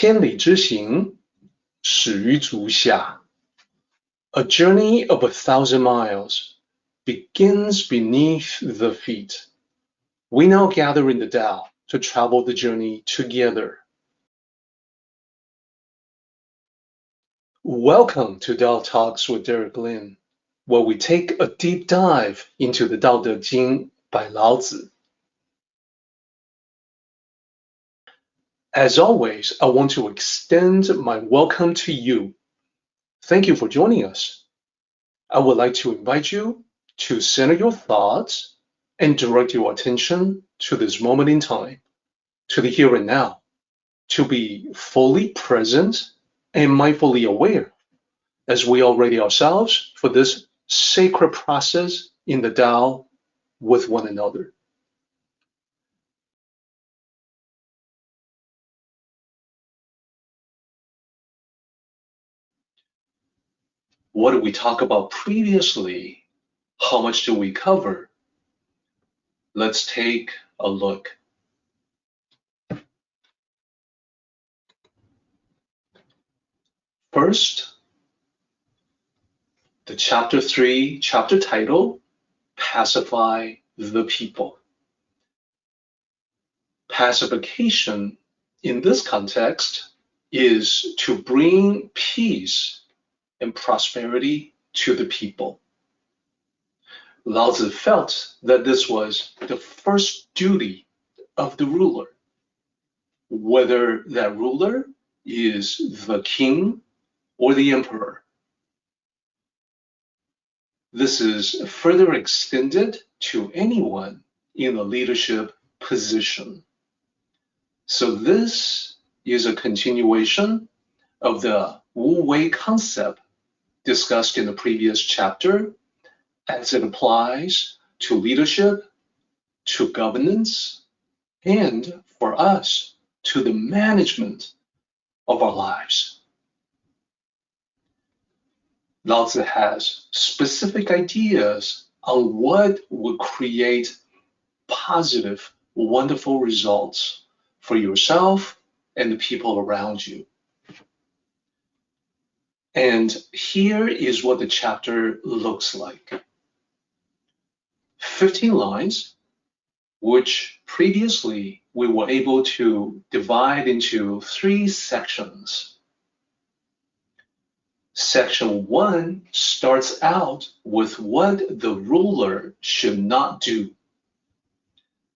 千里之行，始于足下。A journey of 1,000 miles begins beneath the feet. We now gather in the Tao to travel the journey together. Welcome to Tao Talks with Derek Lin, where we take a deep dive into the Tao Te Ching by Lao Tzu. As always, I want to extend my welcome to you. Thank you for joining us. I would like to invite you to center your thoughts and direct your attention to this moment in time, to the here and now, to be fully present and mindfully aware as we are ready ourselves for this sacred process in the Tao with one another. What did we talk about previously? How much did we cover? Let's take a look. First, the chapter 3 chapter title, Pacify the People. Pacification in this context is to bring peace and prosperity to the people. Lao Tzu felt that this was the first duty of the ruler, whether that ruler is the king or the emperor. This is further extended to anyone in a leadership position. So this is a continuation of the Wu Wei concept discussed in the previous chapter as it applies to leadership, to governance, and for us, to the management of our lives. Lao Tzu has specific ideas on what would create positive, wonderful results for yourself and the people around you. And here is what the chapter looks like. 15 lines, which previously we were able to divide into 3 sections. Section 1 starts out with what the ruler should not do.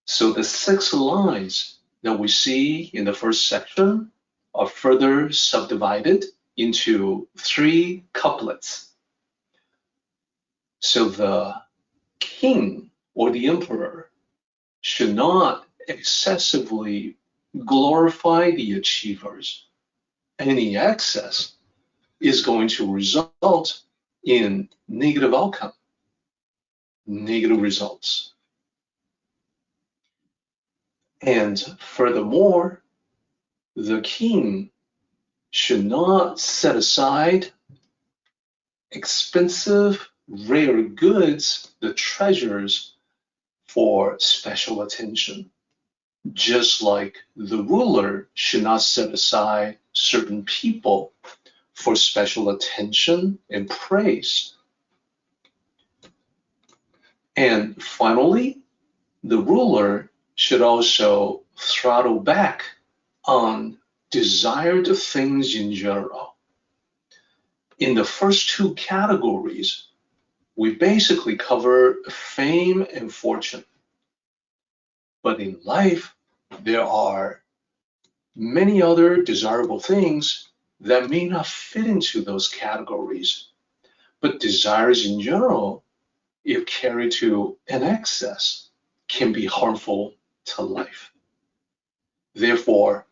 So the 6 lines that we see in the first section are further subdivided into 3 couplets. So the king or the emperor should not excessively glorify the achievers. Any excess is going to result in negative outcome, negative results. And furthermore, the king should not set aside expensive, rare goods, the treasures, for special attention. Just like the ruler should not set aside certain people for special attention and praise. And finally, the ruler should also throttle back on desired things in general. In the first 2 categories, we basically cover fame and fortune. But in life, there are many other desirable things that may not fit into those categories. But desires in general, if carried to an excess, can be harmful to life. Therefore,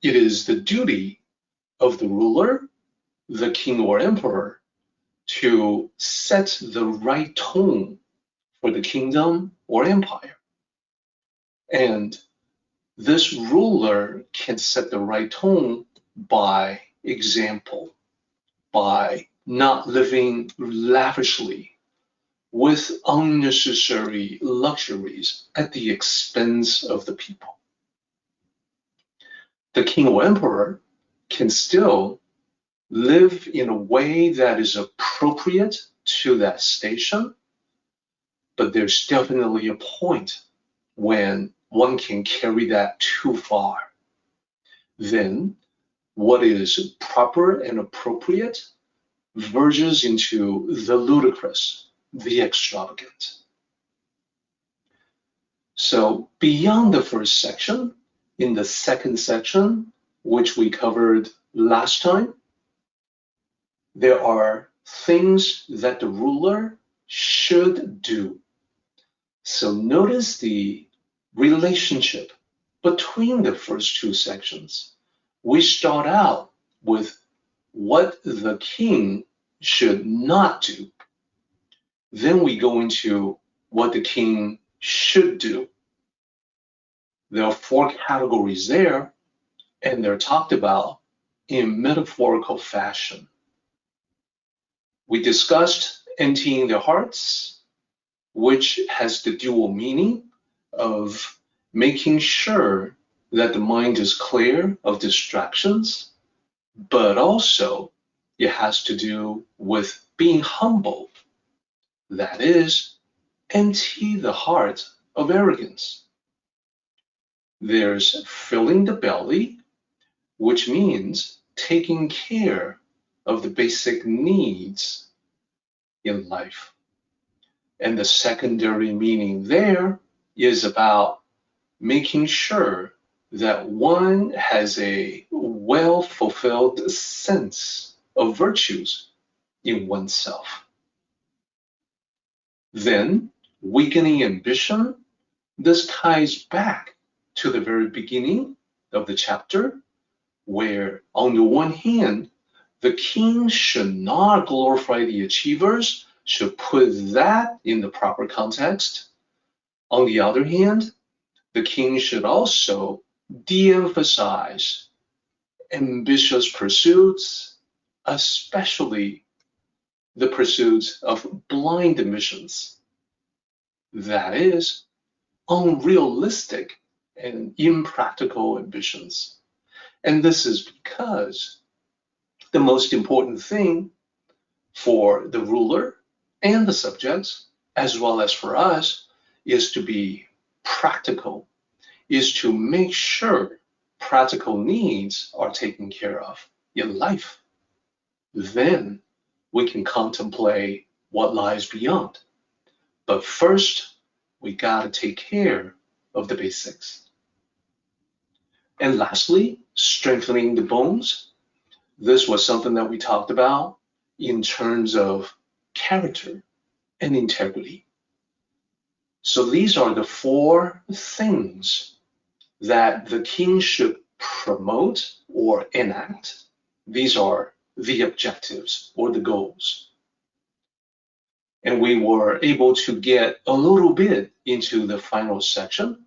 it is the duty of the ruler, the king or emperor, to set the right tone for the kingdom or empire. And this ruler can set the right tone by example, by not living lavishly with unnecessary luxuries at the expense of the people. The king or emperor can still live in a way that is appropriate to that station, but there's definitely a point when one can carry that too far. Then what is proper and appropriate verges into the ludicrous, the extravagant. So beyond the first section, in the second section, which we covered last time, there are things that the ruler should do. So notice the relationship between the first two sections. We start out with what the king should not do. Then we go into what the king should do. There are four categories there, and they're talked about in metaphorical fashion. We discussed emptying their hearts, which has the dual meaning of making sure that the mind is clear of distractions, but also it has to do with being humble. That is, empty the heart of arrogance. There's filling the belly, which means taking care of the basic needs in life. And the secondary meaning there is about making sure that one has a well-fulfilled sense of virtues in oneself. Then, weakening ambition, this ties back to the very beginning of the chapter, where on the one hand, the king should not glorify the achievers, should put that in the proper context. On the other hand, the king should also de-emphasize ambitious pursuits, especially the pursuits of blind ambitions. That is, unrealistic and impractical ambitions. And this is because the most important thing for the ruler and the subjects, as well as for us, is to be practical, is to make sure practical needs are taken care of in life. Then we can contemplate what lies beyond. But first, we gotta take care of the basics. And lastly, strengthening the bones. This was something that we talked about in terms of character and integrity. So these are the four things that the king should promote or enact. These are the objectives or the goals. And we were able to get a little bit into the final section.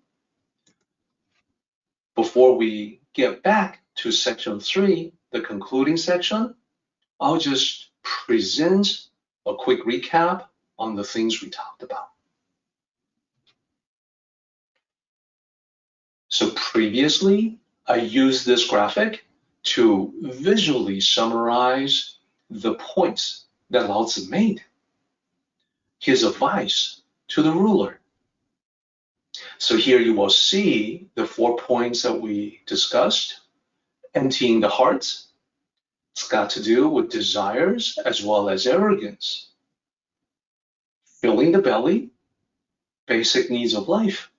Before we get back to section 3, the concluding section, I'll just present a quick recap on the things we talked about. So previously, I used this graphic to visually summarize the points that Lao Tzu made, his advice to the ruler. So here you will see the 4 points that we discussed. Emptying the heart, it's got to do with desires as well as arrogance. Filling the belly, basic needs of life,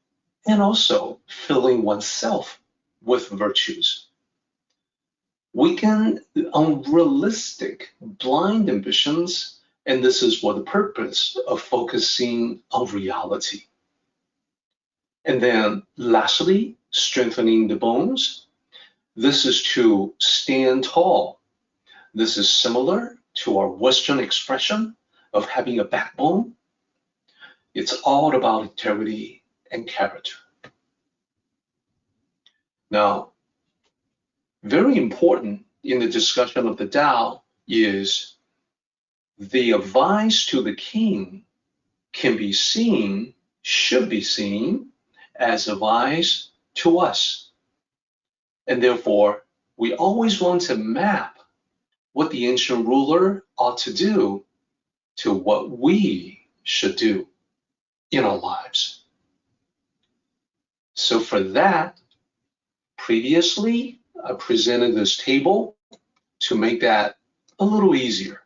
and also filling oneself with virtues. Weaken unrealistic, blind ambitions, and this is for the purpose of focusing on reality. And then lastly, strengthening the bones. This is to stand tall. This is similar to our Western expression of having a backbone. It's all about integrity and character. Now, very important in the discussion of the Tao is the advice to the king can be seen, should be seen as advice to us. And therefore, we always want to map what the ancient ruler ought to do to what we should do in our lives. So for that, previously, I presented this table to make that a little easier.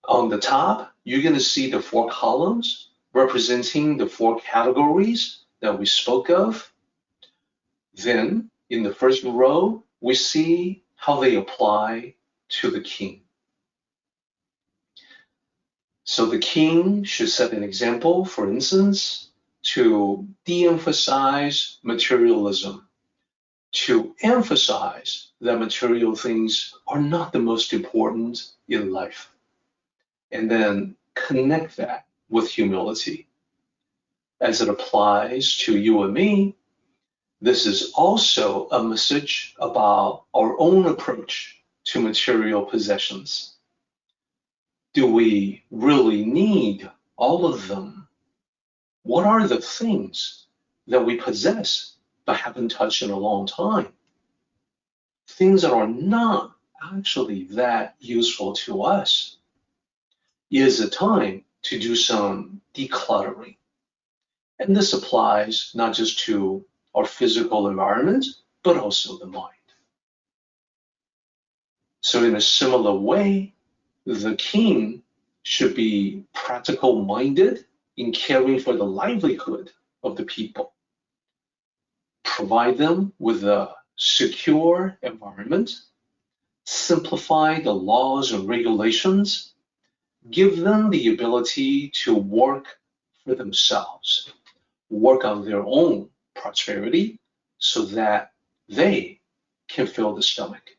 On the top, you're going to see the 4 columns representing the 4 categories that we spoke of. Then, in the first row, we see how they apply to the king. So the king should set an example, for instance, to de-emphasize materialism, to emphasize that material things are not the most important in life, and then connect that with humility. As it applies to you and me, this is also a message about our own approach to material possessions. Do we really need all of them? What are the things that we possess but haven't touched in a long time? Things that are not actually that useful to us. It is a time to do some decluttering. And this applies not just to our physical environment, but also the mind. So in a similar way, the king should be practical-minded in caring for the livelihood of the people. Provide them with a secure environment, simplify the laws and regulations, give them the ability to work for themselves, work on their own prosperity so that they can fill the stomach.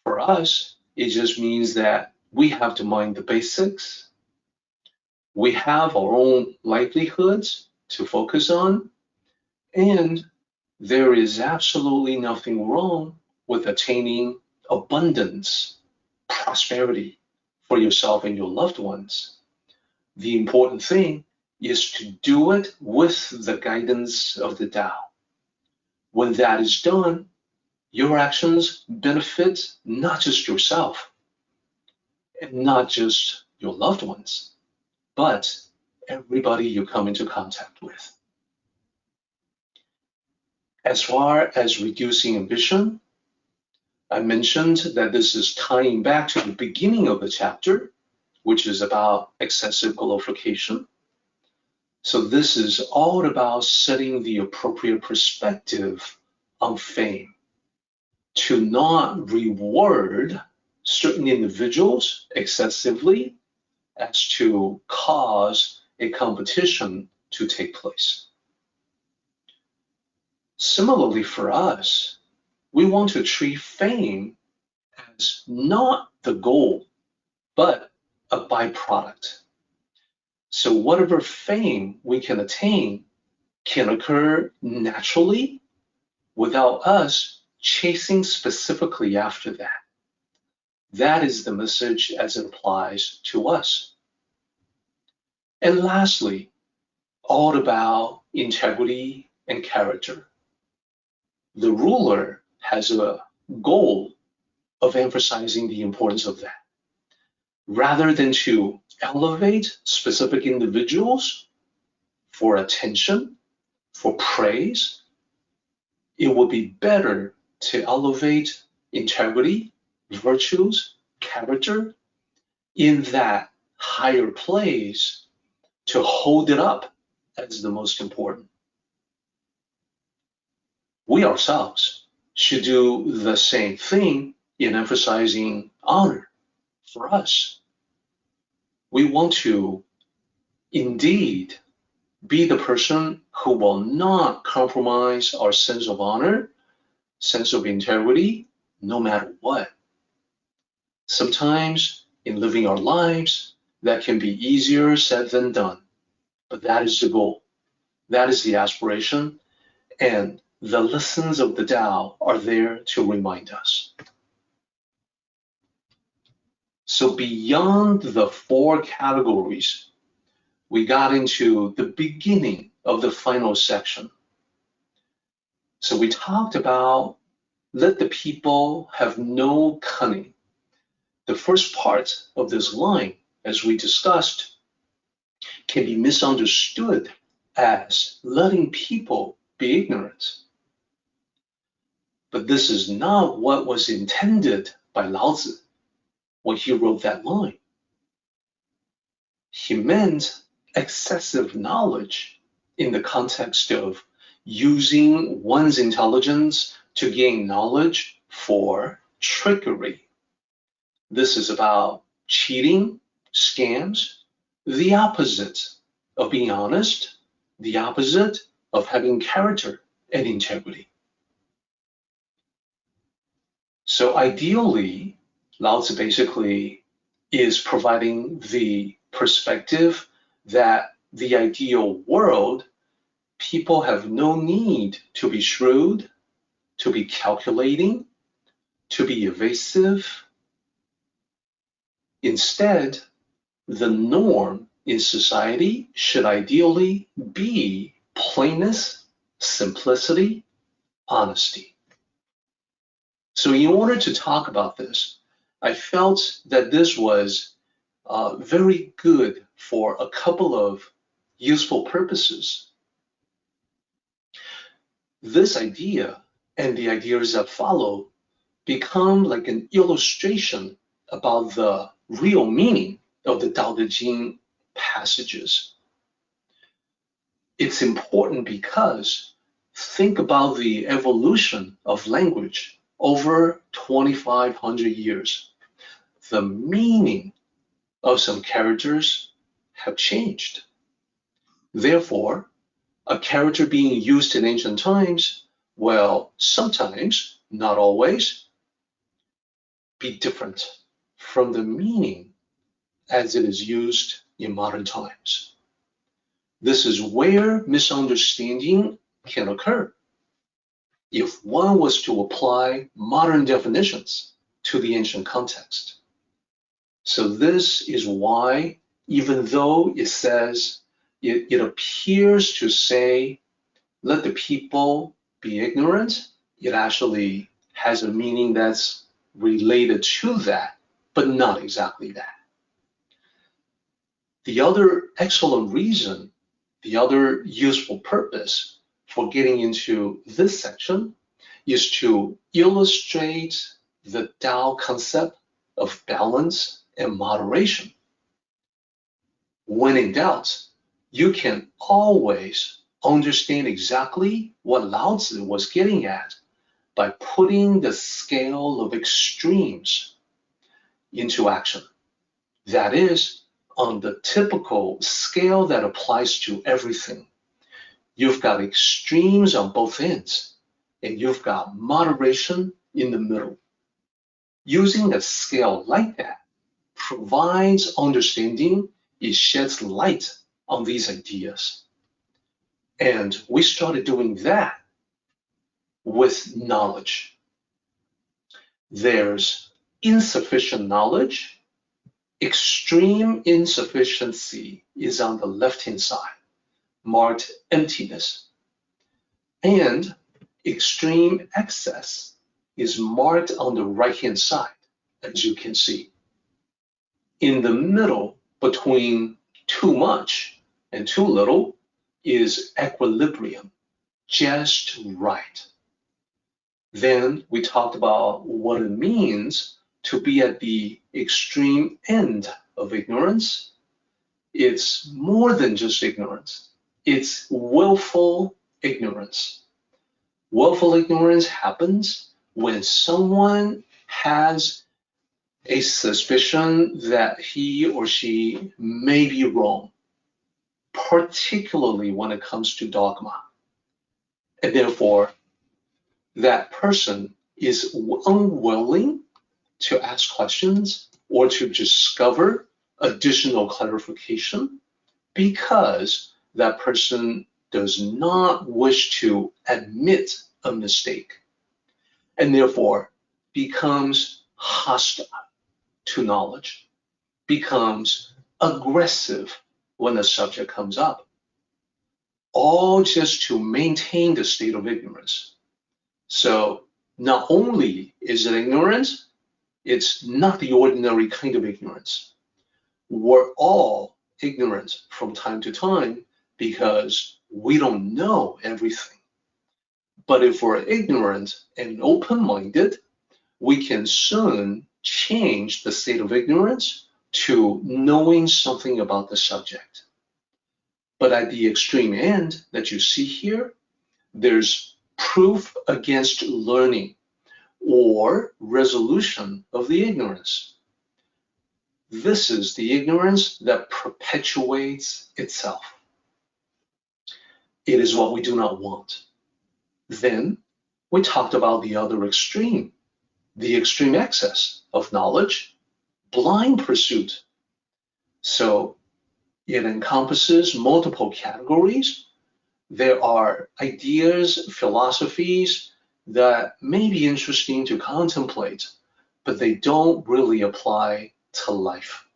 For us, it just means that we have to mind the basics. We have our own livelihoods to focus on, and there is absolutely nothing wrong with attaining abundance, prosperity for yourself and your loved ones. The important thing is to do it with the guidance of the Tao. When that is done, your actions benefit not just yourself and not just your loved ones, but everybody you come into contact with. As far as reducing ambition, I mentioned that this is tying back to the beginning of the chapter, which is about excessive glorification. So this is all about setting the appropriate perspective on fame, to not reward certain individuals excessively as to cause a competition to take place. Similarly for us, we want to treat fame as not the goal, but a byproduct. So whatever fame we can attain can occur naturally without us chasing specifically after that. That is the message as it applies to us. And lastly, all about integrity and character. The ruler has a goal of emphasizing the importance of that. Rather than to elevate specific individuals for attention, for praise, it would be better to elevate integrity, virtues, character in that higher place, to hold it up as the most important. We ourselves should do the same thing in emphasizing honor for us. We want to indeed be the person who will not compromise our sense of honor, sense of integrity, no matter what. Sometimes in living our lives, that can be easier said than done, but that is the goal. That is the aspiration, and the lessons of the Tao are there to remind us. So beyond the 4 categories, we got into the beginning of the final section. So we talked about let the people have no cunning. The first part of this line, as we discussed, can be misunderstood as letting people be ignorant. But this is not what was intended by Lao Tzu when he wrote that line. He meant excessive knowledge in the context of using one's intelligence to gain knowledge for trickery. This is about cheating, scams, the opposite of being honest, the opposite of having character and integrity. So ideally, Lao Tzu basically is providing the perspective that the ideal world, people have no need to be shrewd, to be calculating, to be evasive. Instead, the norm in society should ideally be plainness, simplicity, honesty. So in order to talk about this, I felt that this was very good for a couple of useful purposes. This idea and the ideas that follow become like an illustration about the real meaning of the Tao Te Ching passages. It's important because think about the evolution of language over 2,500 years. The meaning of some characters have changed. Therefore, a character being used in ancient times, well, sometimes, not always, be different from the meaning as it is used in modern times. This is where misunderstanding can occur. If one was to apply modern definitions to the ancient context. So this is why, even though it says, it appears to say, let the people be ignorant, it actually has a meaning that's related to that, but not exactly that. The other excellent reason, the other useful purpose for getting into this section is to illustrate the Tao concept of balance and moderation. When in doubt, you can always understand exactly what Lao Tzu was getting at by putting the scale of extremes into action. That is, on the typical scale that applies to everything. You've got extremes on both ends, and you've got moderation in the middle. Using a scale like that provides understanding, it sheds light on these ideas. And we started doing that with knowledge. There's insufficient knowledge. Extreme insufficiency is on the left-hand side, marked emptiness. And extreme excess is marked on the right-hand side, as you can see. In the middle, between too much and too little, is equilibrium, just right. Then we talked about what it means to be at the extreme end of ignorance. It's more than just ignorance. It's willful ignorance. Willful ignorance happens when someone has a suspicion that he or she may be wrong, particularly when it comes to dogma. And therefore, that person is unwilling to ask questions or to discover additional clarification because that person does not wish to admit a mistake and therefore becomes hostile to knowledge, becomes aggressive when the subject comes up, all just to maintain the state of ignorance. So not only is it ignorance, it's not the ordinary kind of ignorance. We're all ignorant from time to time because we don't know everything. But if we're ignorant and open-minded, we can soon change the state of ignorance to knowing something about the subject. But at the extreme end that you see here, there's proof against learning or resolution of the ignorance. This is the ignorance that perpetuates itself. It is what we do not want. Then we talked about the other extreme, the extreme excess of knowledge, blind pursuit. So it encompasses multiple categories. There are ideas, philosophies that may be interesting to contemplate, but they don't really apply to life.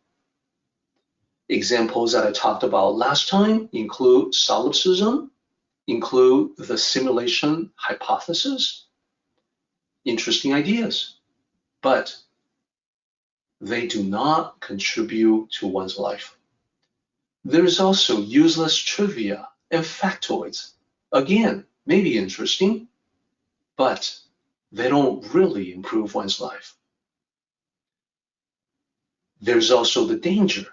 Examples that I talked about last time include solipsism, include the simulation hypothesis. Interesting ideas, but they do not contribute to one's life. There is also useless trivia and factoids. Again, maybe interesting, but they don't really improve one's life. There's also the danger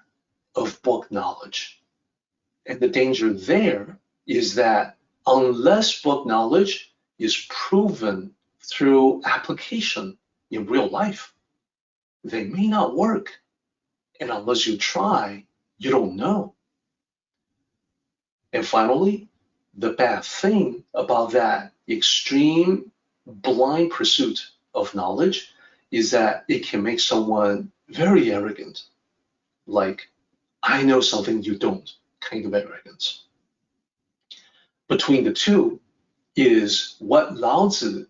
of book knowledge. And the danger there is that unless book knowledge is proven through application in real life, they may not work. And unless you try, you don't know. And finally, the bad thing about that extreme blind pursuit of knowledge is that it can make someone very arrogant, like, I know something you don't, kind of arrogance. Between the two is what Lao Tzu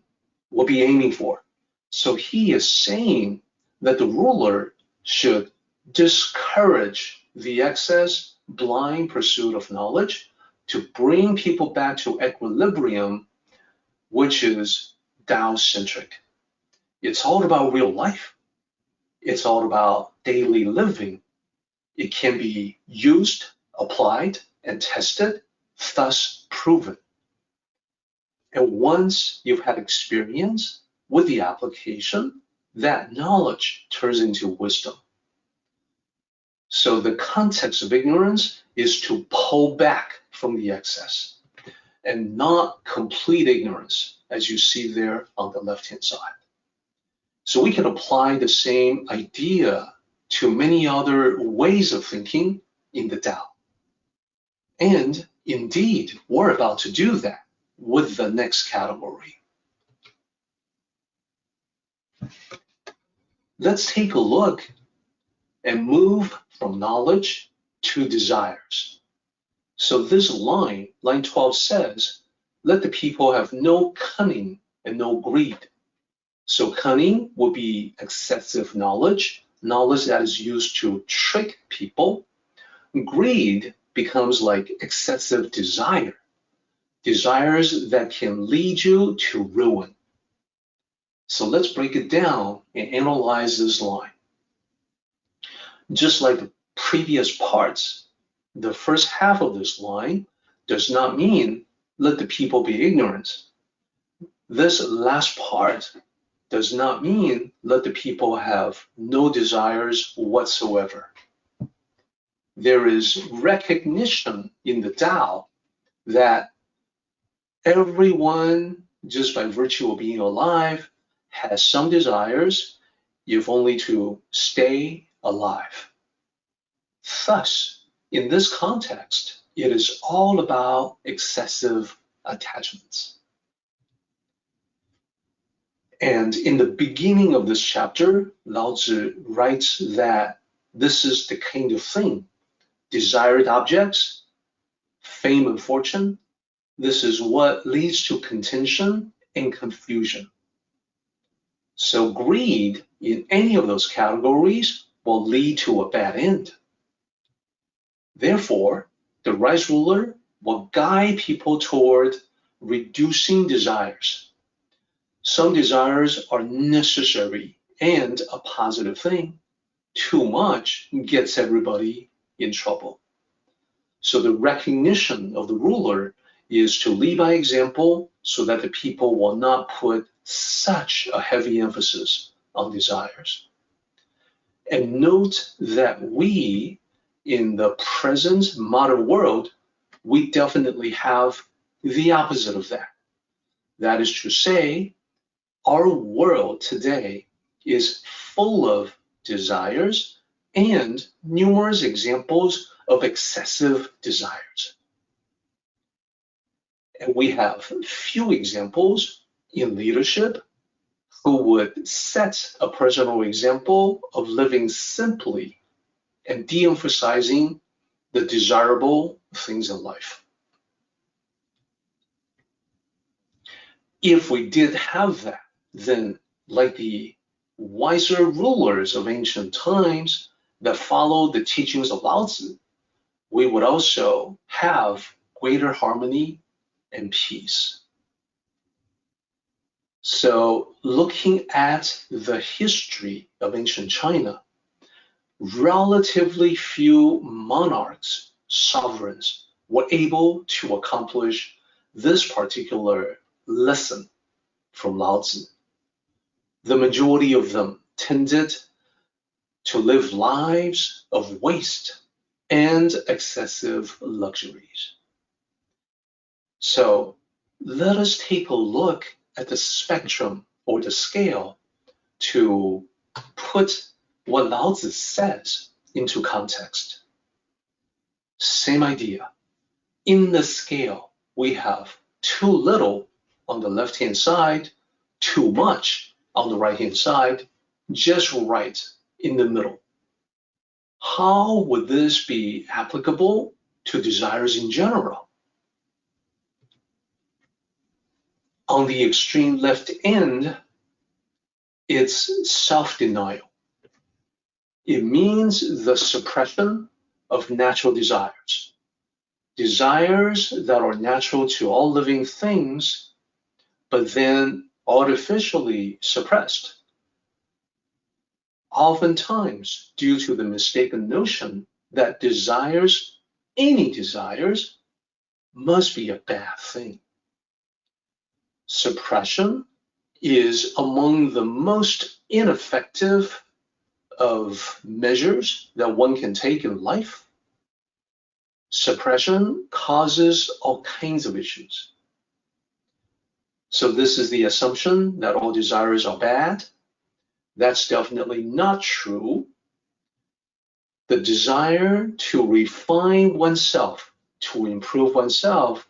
will be aiming for. So he is saying that the ruler should discourage the excess blind pursuit of knowledge to bring people back to equilibrium, which is Tao-centric. It's all about real life. It's all about daily living. It can be used, applied, and tested, thus proven. And once you've had experience with the application, that knowledge turns into wisdom. So the context of ignorance is to pull back from the excess and not complete ignorance, as you see there on the left-hand side. So we can apply the same idea to many other ways of thinking in the Tao. And indeed, we're about to do that with the next category. Let's take a look and move from knowledge to desires. So this line 12 says, let the people have no cunning and no greed. So cunning will be excessive knowledge, knowledge that is used to trick people. Greed becomes like excessive desire, desires that can lead you to ruin. So let's break it down and analyze this line. Just like the previous parts, the first half of this line does not mean let the people be ignorant. This last part does not mean let the people have no desires whatsoever. There is recognition in the Tao that everyone, just by virtue of being alive, has some desires, if only to stay alive. Thus, in this context, it is all about excessive attachments. And in the beginning of this chapter, Lao Tzu writes that this is the kind of thing, desired objects, fame and fortune, this is what leads to contention and confusion. So greed in any of those categories will lead to a bad end. Therefore, the wise ruler will guide people toward reducing desires. Some desires are necessary and a positive thing. Too much gets everybody in trouble. So the recognition of the ruler is to lead by example so that the people will not put such a heavy emphasis on desires. And note that we, in the present modern world, we definitely have the opposite of that. That is to say, our world today is full of desires and numerous examples of excessive desires. And we have few examples in leadership who would set a personal example of living simply and de-emphasizing the desirable things in life. If we did have that, then like the wiser rulers of ancient times that followed the teachings of Lao Tzu, we would also have greater harmony and peace. So looking at the history of ancient China, relatively few monarchs, sovereigns, were able to accomplish this particular lesson from Lao Tzu. The majority of them tended to live lives of waste and excessive luxuries. So let us take a look at the spectrum or the scale to put what Lao Tzu says into context. Same idea. In the scale, we have too little on the left-hand side, too much on the right-hand side, just right in the middle. How would this be applicable to desires in general? On the extreme left end, it's self-denial. It means the suppression of natural desires. Desires that are natural to all living things, but then artificially suppressed. Oftentimes, due to the mistaken notion that desires, any desires, must be a bad thing. Suppression is among the most ineffective of measures that one can take in life. Suppression causes all kinds of issues. So this is the assumption that all desires are bad. That's definitely not true. The desire to refine oneself, to improve oneself,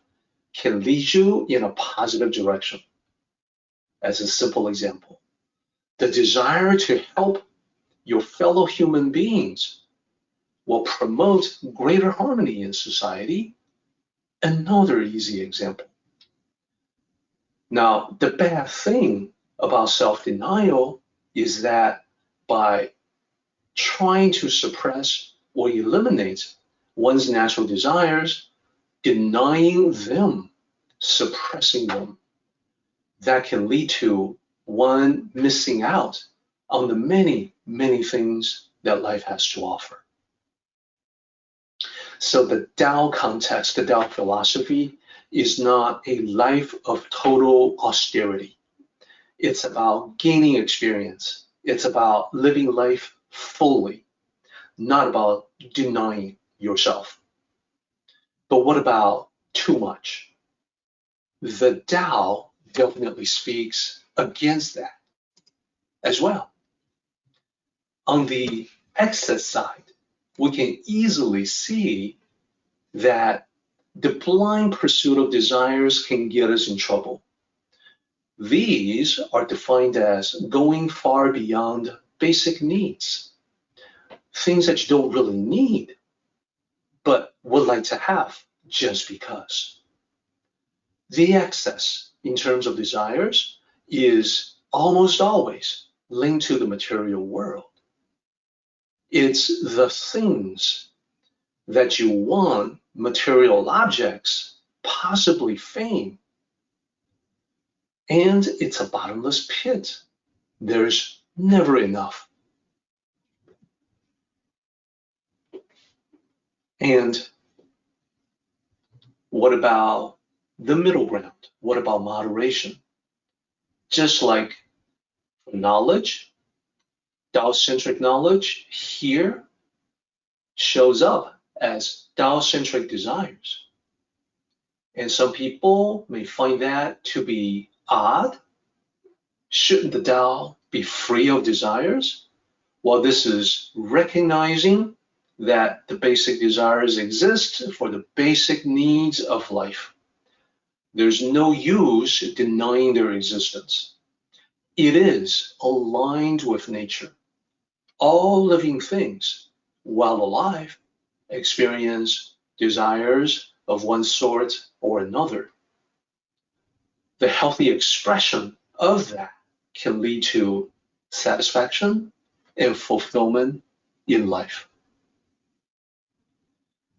can lead you in a positive direction. As a simple example, the desire to help your fellow human beings will promote greater harmony in society. Another easy example. Now, the bad thing about self-denial is that by trying to suppress or eliminate one's natural desires, denying them, suppressing them, that can lead to one missing out on the many, many things that life has to offer. So the Tao context, the Tao philosophy, is not a life of total austerity. It's about gaining experience. It's about living life fully, not about denying yourself. But what about too much? The Tao definitely speaks against that as well. On the excess side, we can easily see that the blind pursuit of desires can get us in trouble. These are defined as going far beyond basic needs, things that you don't really need, but would like to have just because. The excess in terms of desires is almost always linked to the material world. It's the things that you want, material objects, possibly fame, And it's a bottomless pit. There's never enough. And what about the middle ground? What about moderation? Just like knowledge, Tao-centric knowledge here shows up as Tao-centric desires. And some people may find that to be odd. Shouldn't the Tao be free of desires? Well, this is recognizing that the basic desires exist for the basic needs of life. There's no use denying their existence. It is aligned with nature. All living things, while alive, experience desires of one sort or another. The healthy expression of that can lead to satisfaction and fulfillment in life.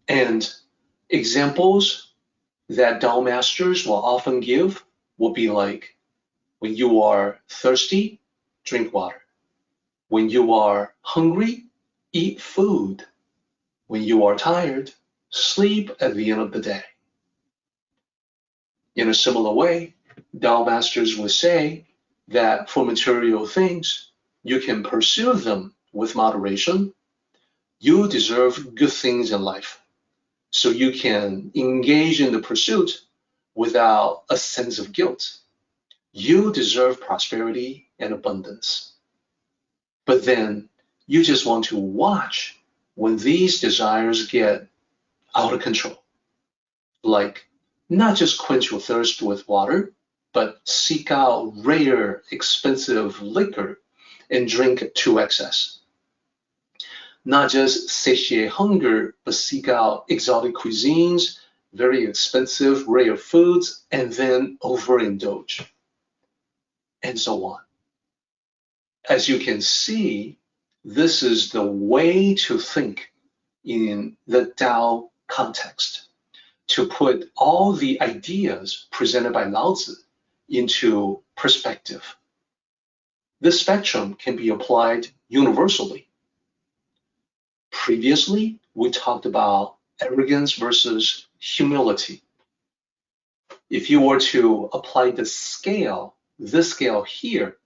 And examples that Tao masters will often give will be like, when you are thirsty, drink water. When you are hungry, eat food. When you are tired, sleep at the end of the day. In a similar way, Tao masters would say that for material things, you can pursue them with moderation. You deserve good things in life, so you can engage in the pursuit without a sense of guilt. You deserve prosperity and abundance. But then you just want to watch when these desires get out of control. Like, not just quench your thirst with water, but seek out rare, expensive liquor and drink to excess. Not just satiate hunger, but seek out exotic cuisines, very expensive, rare foods, and then overindulge, and so on. As you can see, this is the way to think in the Tao context, to put all the ideas presented by Lao Tzu into perspective. This spectrum can be applied universally. Previously, we talked about arrogance versus humility. If you were to apply this scale here,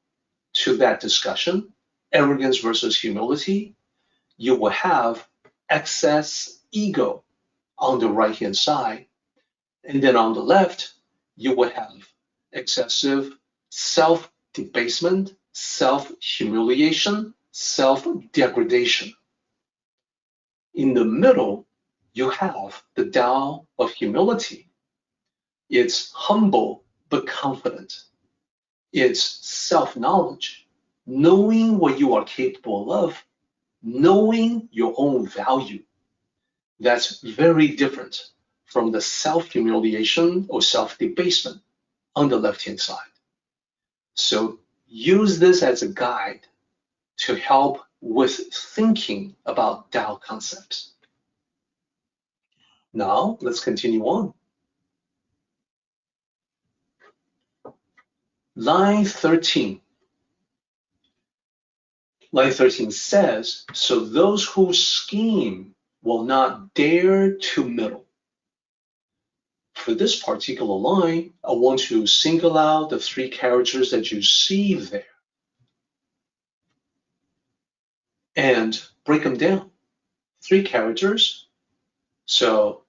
to that discussion, arrogance versus humility, you will have excess ego on the right-hand side. And then on the left, you would have excessive self-debasement, self-humiliation, self-degradation. In the middle, you have the Tao of humility. It's humble but confident. It's self-knowledge, knowing what you are capable of, knowing your own value. That's very different from the self-humiliation or self-debasement on the left-hand side. So use this as a guide to help with thinking about Tao concepts. Now, let's continue on. Line 13. Line 13 says, so those who scheme will not dare to meddle. For this particular line, I want to single out the three characters that you see there and break them down. Three characters. So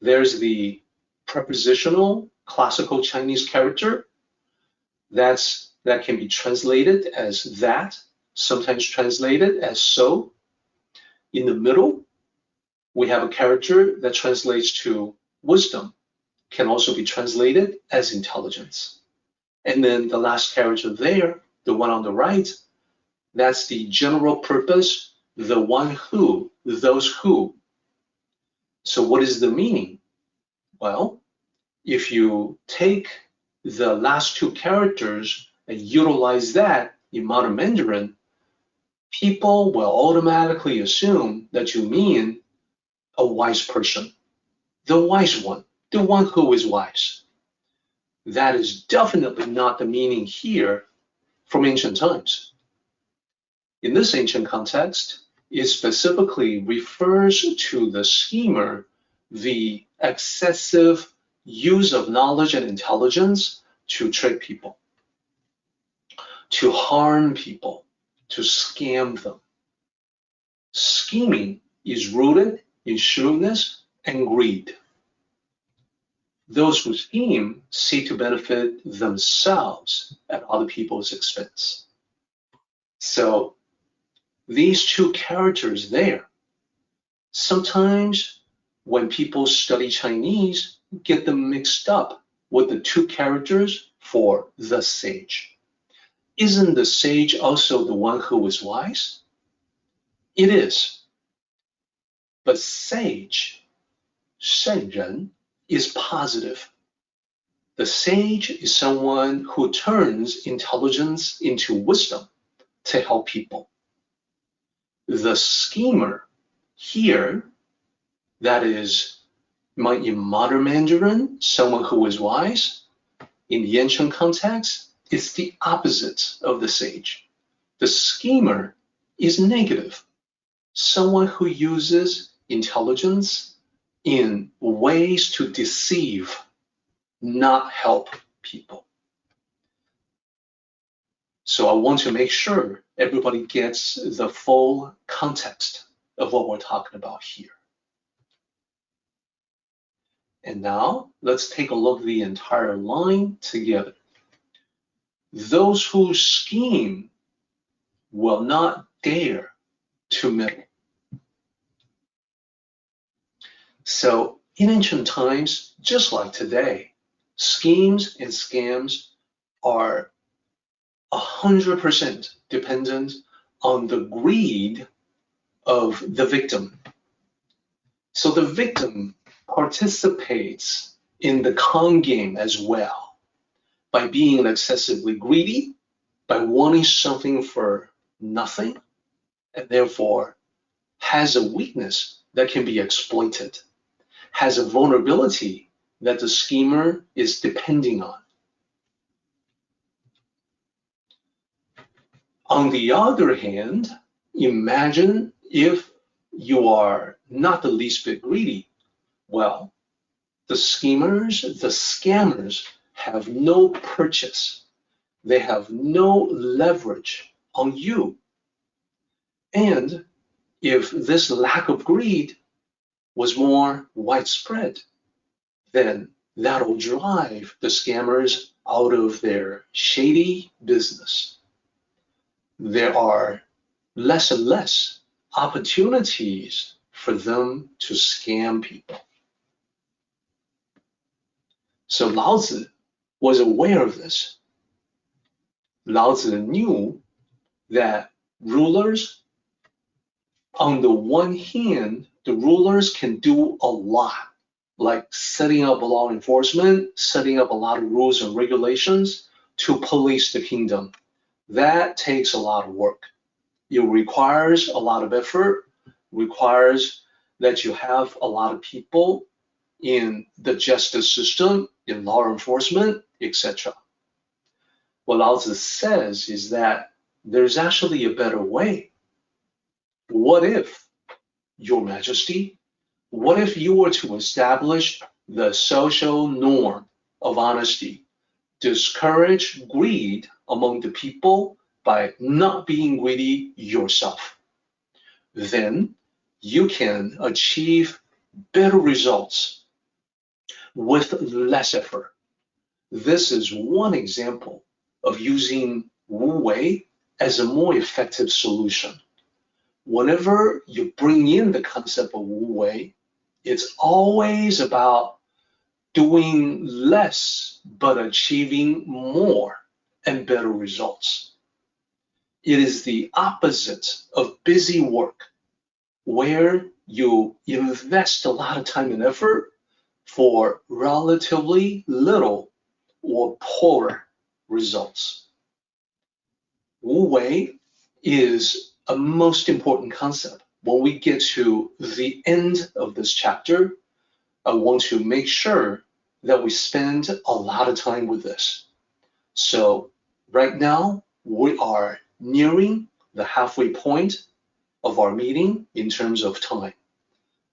there's the prepositional classical Chinese character. That can be translated as that, sometimes translated as so. In the middle, we have a character that translates to wisdom, can also be translated as intelligence. And then the last character there, the one on the right, that's the general purpose, the one who, those who. So what is the meaning? Well, if you take the last two characters and utilize that in modern Mandarin, people will automatically assume that you mean a wise person, the wise one, the one who is wise. That is definitely not the meaning here from ancient times. In this ancient context, it specifically refers to the schemer, the excessive use of knowledge and intelligence to trick people, to harm people, to scam them. Scheming is rooted in shrewdness and greed. Those who scheme seek to benefit themselves at other people's expense. So these two characters there, sometimes when people study Chinese, get them mixed up with the two characters for the sage. Isn't the sage also the one who is wise? It is. But sage, 圣人, is positive. The sage is someone who turns intelligence into wisdom to help people. The schemer here, that is, in modern Mandarin, someone who is wise, in the ancient context, is the opposite of the sage. The schemer is negative, someone who uses intelligence in ways to deceive, not help people. So I want to make sure everybody gets the full context of what we're talking about here. And now let's take a look at the entire line together. Those who scheme will not dare to meddle. So in ancient times, just like today, schemes and scams are 100% dependent on the greed of the victim. So the victim participates in the con game as well by being excessively greedy, by wanting something for nothing, and therefore has a weakness that can be exploited, has a vulnerability that the schemer is depending on. On the other hand, imagine if you are not the least bit greedy. Well, the schemers, the scammers have no purchase. They have no leverage on you. And if this lack of greed was more widespread, then that'll drive the scammers out of their shady business. There are less and less opportunities for them to scam people. So Lao Tzu was aware of this. Lao Tzu knew that rulers, on the one hand, the rulers can do a lot, like setting up law enforcement, setting up a lot of rules and regulations to police the kingdom. That takes a lot of work. It requires a lot of effort, requires that you have a lot of people in the justice system, in law enforcement, etc. What Lao Tzu says is that there's actually a better way. What if, Your Majesty, what if you were to establish the social norm of honesty, discourage greed among the people by not being greedy yourself? Then you can achieve better results with less effort. This is one example of using Wu Wei as a more effective solution. Whenever you bring in the concept of Wu Wei, it's always about doing less but achieving more and better results. It is the opposite of busy work, where you invest a lot of time and effort for relatively little or poor results. Wu Wei is a most important concept. When we get to the end of this chapter, I want to make sure that we spend a lot of time with this. So right now, we are nearing the halfway point of our meeting in terms of time.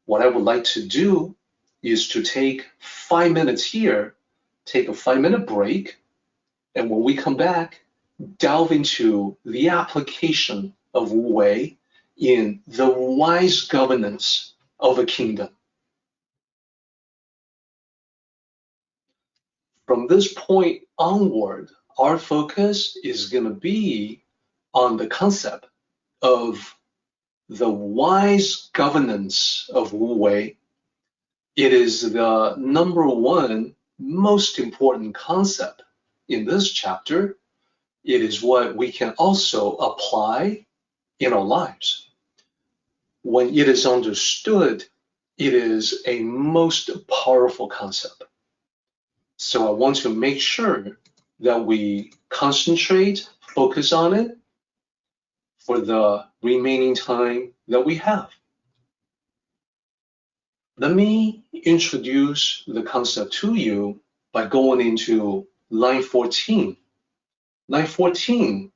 What I would like to do is to take 5 minutes here, take a 5-minute break, and when we come back, delve into the application of Wu Wei in the wise governance of a kingdom. From this point onward, our focus is going to be on the concept of the wise governance of Wu Wei. It is the number one most important concept in this chapter. It is what we can also apply in our lives. When it is understood, it is a most powerful concept. So I want to make sure that we concentrate, focus on it for the remaining time that we have. Let me introduce the concept to you by going into line 14. Line 14,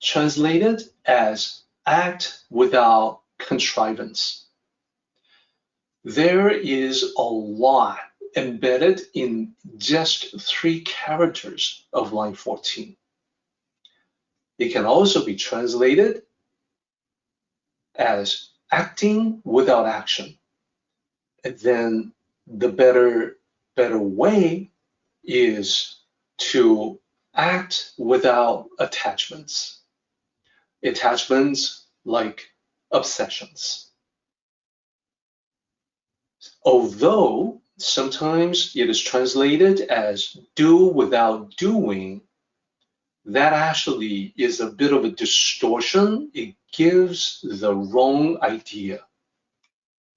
translated as act without contrivance. There is a lot embedded in just 3 characters of line 14. It can also be translated as acting without action. And then the better way is to act without attachments. Attachments like obsessions. Although sometimes it is translated as do without doing, that actually is a bit of a distortion. It gives the wrong idea.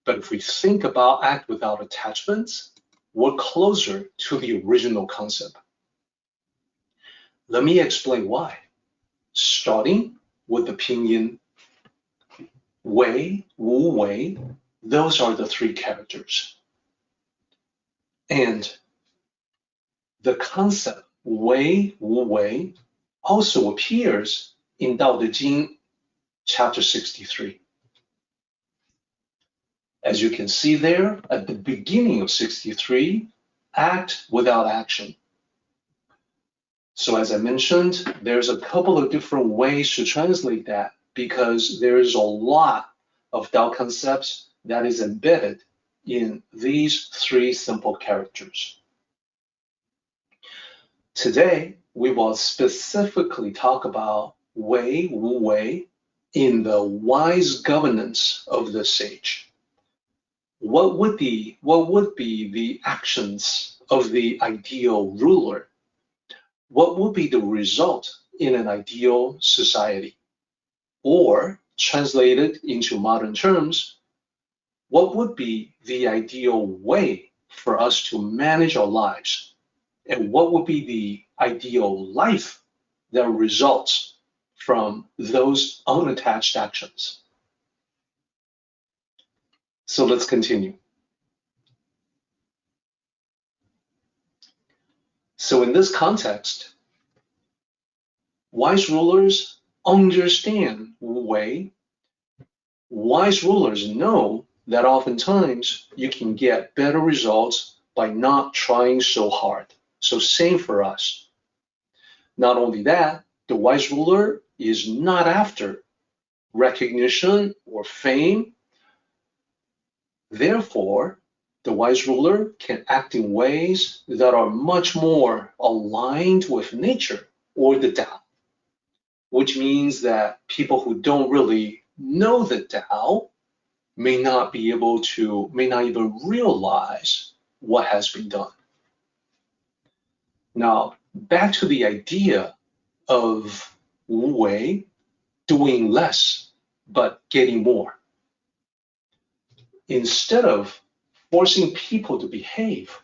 But if we think about act without attachments, we're closer to the original concept. Let me explain why. Starting with the pinyin Wei, Wu Wei, those are the 3 characters. And the concept Wei, Wu Wei also appears in Dao De Jing, chapter 63. As you can see there, at the beginning of 63, act without action. So as I mentioned, there's a couple of different ways to translate that because there is a lot of Dao concepts that is embedded in these 3 simple characters. Today, we will specifically talk about Wei, Wu Wei, in the wise governance of the sage. What would be the actions of the ideal ruler? What would be the result in an ideal society? Or, translated into modern terms, what would be the ideal way for us to manage our lives? And what would be the ideal life that results from those unattached actions? So let's continue. So in this context, wise rulers understand Wu Wei. Wise rulers know that oftentimes you can get better results by not trying so hard. So same for us. Not only that, the wise ruler is not after recognition or fame. Therefore, the wise ruler can act in ways that are much more aligned with nature or the Tao, which means that people who don't really know the Tao may not even realize what has been done. Now, back to the idea of Wu Wei, doing less but getting more. Instead of forcing people to behave,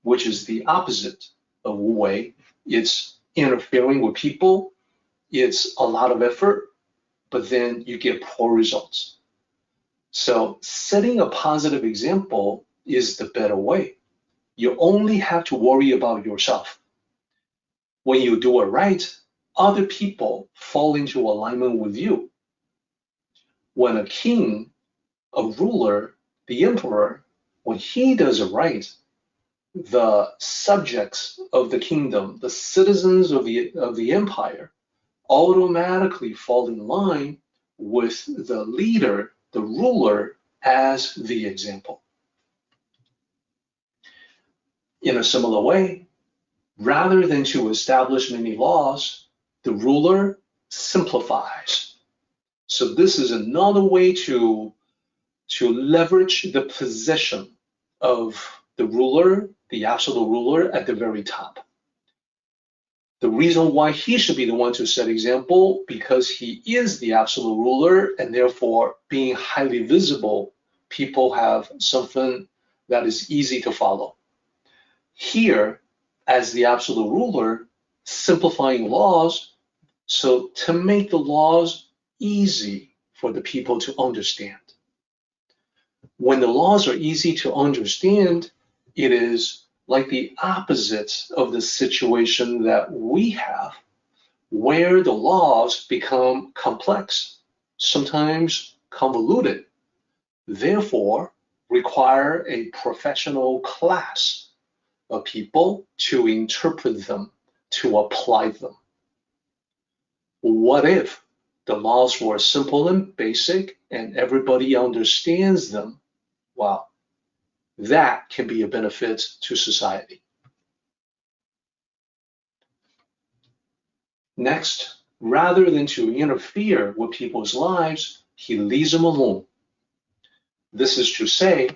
which is the opposite of Wu Wei, it's interfering with people, it's a lot of effort, but then you get poor results. So setting a positive example is the better way. You only have to worry about yourself. When you do it right, other people fall into alignment with you. When a king, a ruler, the emperor, when he does it right, the subjects of the kingdom, the citizens of the empire, automatically fall in line with the leader, the ruler, as the example. In a similar way, rather than to establish many laws, the ruler simplifies. So this is another way to leverage the position of the ruler, the absolute ruler at the very top. The reason why he should be the one to set example, because he is the absolute ruler, and therefore being highly visible, people have something that is easy to follow. Here, as the absolute ruler, simplifying laws, so to make the laws easy for the people to understand. When the laws are easy to understand, it is like the opposite of the situation that we have, where the laws become complex, sometimes convoluted, therefore require a professional class of people to interpret them, to apply them. What if the laws were simple and basic and everybody understands them? Wow, that can be a benefit to society. Next, rather than to interfere with people's lives, he leaves them alone. This is to say,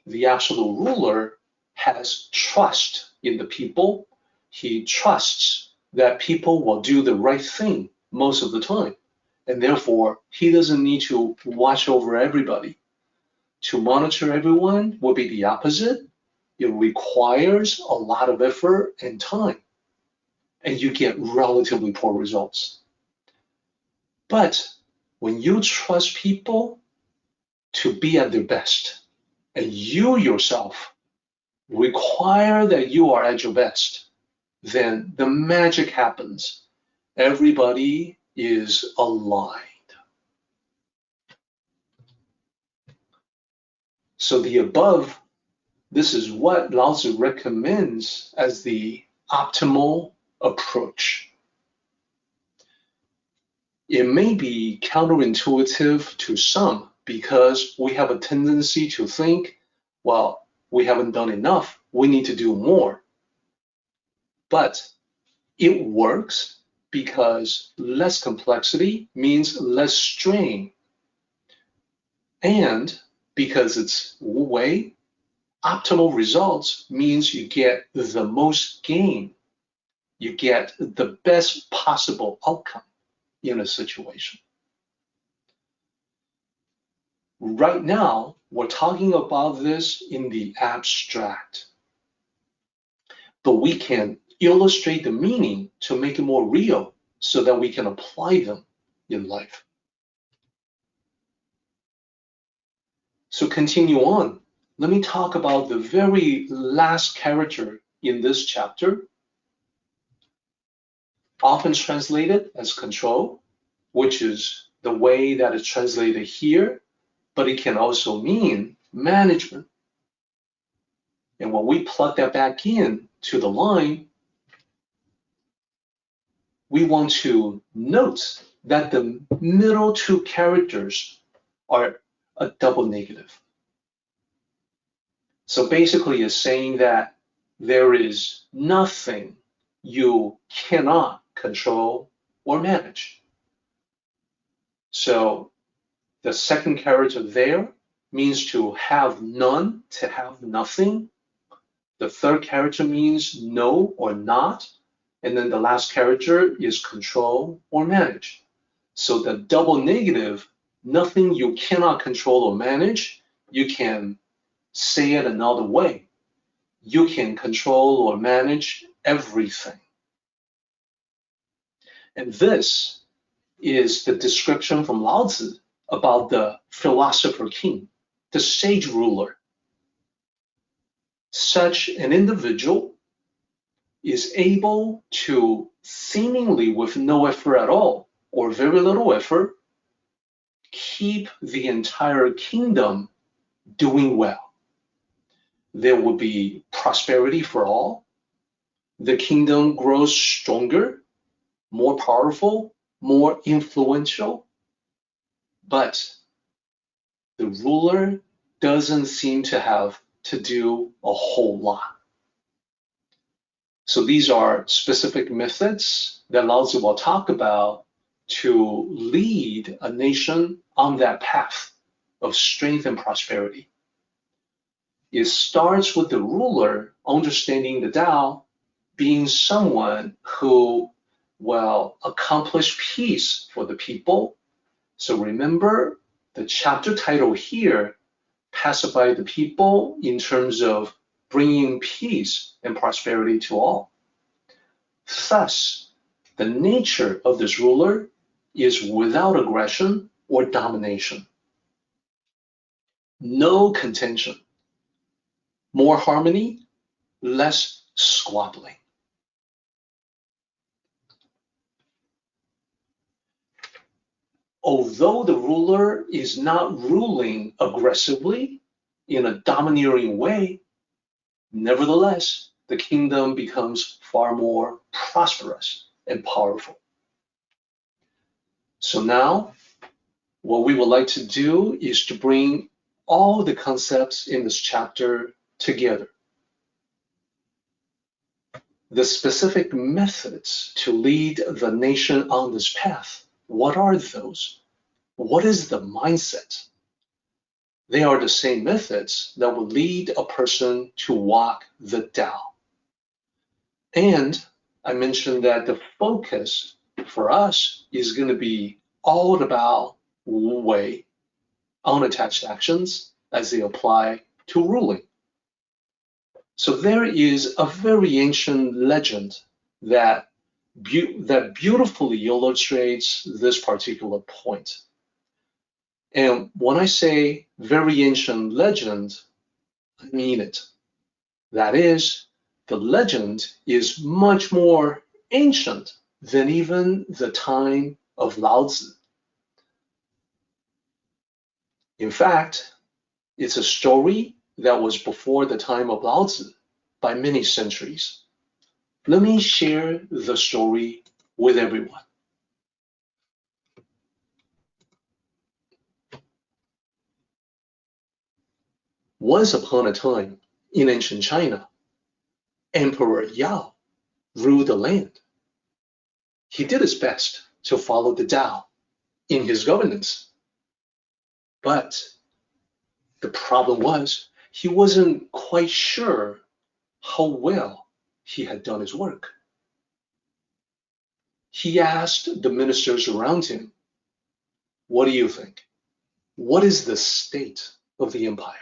the absolute ruler has trust in the people. He trusts that people will do the right thing most of the time. And therefore, he doesn't need to watch over everybody. To monitor everyone would be the opposite. It requires a lot of effort and time, and you get relatively poor results. But when you trust people to be at their best, and you yourself require that you are at your best, then the magic happens. Everybody is aligned. So the above, this is what Lao Tzu recommends as the optimal approach. It may be counterintuitive to some because we have a tendency to think, well, we haven't done enough, we need to do more. But it works because less complexity means less strain. And because it's Wu Wei, optimal results means you get the most gain. You get the best possible outcome in a situation. Right now, we're talking about this in the abstract, but we can illustrate the meaning to make it more real so that we can apply them in life. So continue on. Let me talk about the very last character in this chapter, often translated as control, which is the way that it's translated here, but it can also mean management. And when we plug that back in to the line, we want to note that the middle two characters are a double negative. So basically it's saying that there is nothing you cannot control or manage. So the second character there means to have none, to have nothing. The third character means no or not. And then the last character is control or manage. So the double negative, nothing you cannot control or manage, you can say it another way. You can control or manage everything. And this is the description from Lao Tzu about the philosopher king, the sage ruler. Such an individual is able to, seemingly with no effort at all or very little effort, keep the entire kingdom doing well. There will be prosperity for all. The kingdom grows stronger, more powerful, more influential. But the ruler doesn't seem to have to do a whole lot. So these are specific methods that Lao Tzu will talk about to lead a nation on that path of strength and prosperity. It starts with the ruler understanding the Tao, being someone who will accomplish peace for the people. So remember the chapter title here, Pacify the People, in terms of bringing peace and prosperity to all. Thus, the nature of this ruler is without aggression or domination. No contention. More harmony, less squabbling. Although the ruler is not ruling aggressively in a domineering way, nevertheless, the kingdom becomes far more prosperous and powerful. So now, what we would like to do is to bring all the concepts in this chapter together. The specific methods to lead the nation on this path, what are those? What is the mindset? They are the same methods that will lead a person to walk the Tao. And I mentioned that the focus for us is going to be all about Wu Wei, unattached actions as they apply to ruling. So there is a very ancient legend that beautifully illustrates this particular point. And when I say very ancient legend, I mean it. That is, the legend is much more ancient than even the time of Lao Tzu. In fact, it's a story that was before the time of Lao Tzu by many centuries. Let me share the story with everyone. Once upon a time, in ancient China, Emperor Yao ruled the land. He did his best to follow the Tao in his governance. But the problem was he wasn't quite sure how well he had done his work. He asked the ministers around him, "What do you think? What is the state of the empire?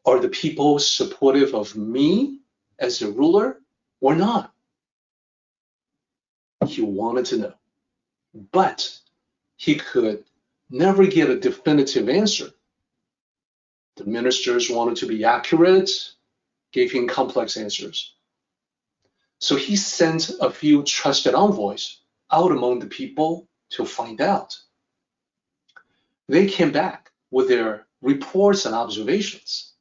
Are the people supportive of me as the ruler or not?" He wanted to know, but he could never get a definitive answer. The ministers wanted to be accurate, gave him complex answers. So he sent a few trusted envoys out among the people to find out. They came back with their reports and observations,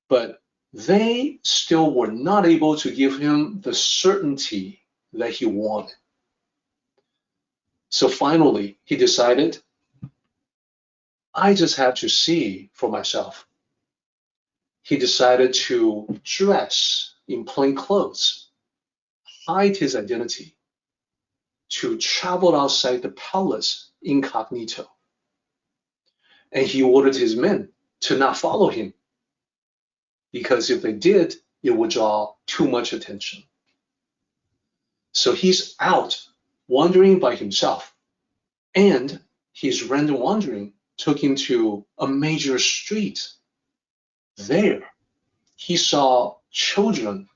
but they still were not able to give him the certainty that he wanted. So finally, he decided, I just have to see for myself. He decided to dress in plain clothes, hide his identity, to travel outside the palace incognito. And he ordered his men to not follow him, because if they did, it would draw too much attention. So he's out wandering by himself, and his random wandering took him to a major street. There, he saw children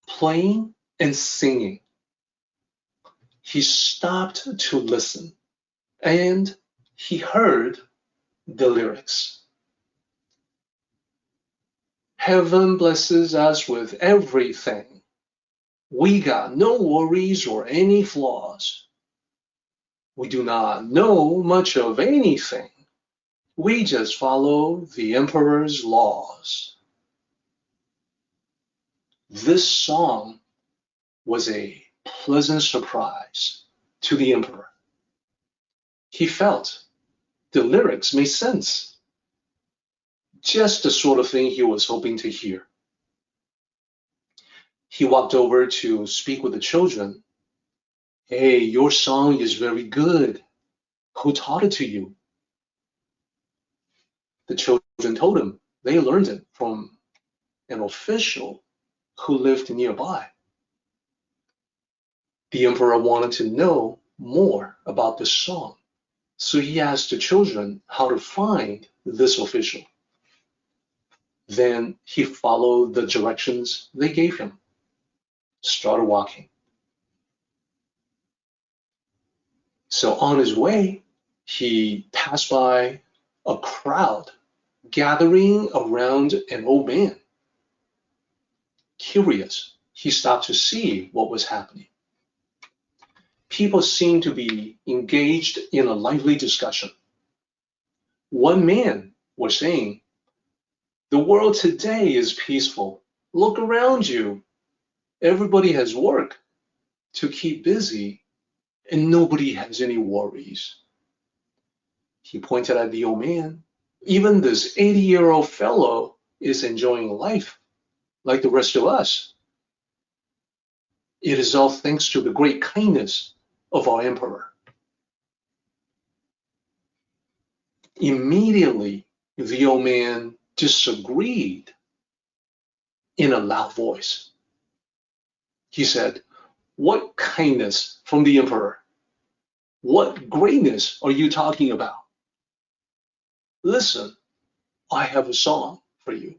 playing and singing. He stopped to listen, and he heard the lyrics. Heaven blesses us with everything. We got no worries or any flaws. We do not know much of anything. We just follow the emperor's laws. This song was a pleasant surprise to the emperor. He felt the lyrics made sense, just the sort of thing he was hoping to hear. He walked over to speak with the children. Hey, your song is very good. Who taught it to you? The children told him they learned it from an official who lived nearby. The emperor wanted to know more about the song, so he asked the children how to find this official. Then he followed the directions they gave him, started walking. So on his way, he passed by a crowd gathering around an old man. Curious, he stopped to see what was happening. People seemed to be engaged in a lively discussion. One man was saying, "The world today is peaceful. Look around you. Everybody has work to keep busy, and nobody has any worries." He pointed at the old man. Even this 80-year-old fellow is enjoying life like the rest of us. It is all thanks to the great kindness of our emperor. Immediately, the old man disagreed in a loud voice. He said, "What kindness from the emperor? What greatness are you talking about? Listen, I have a song for you."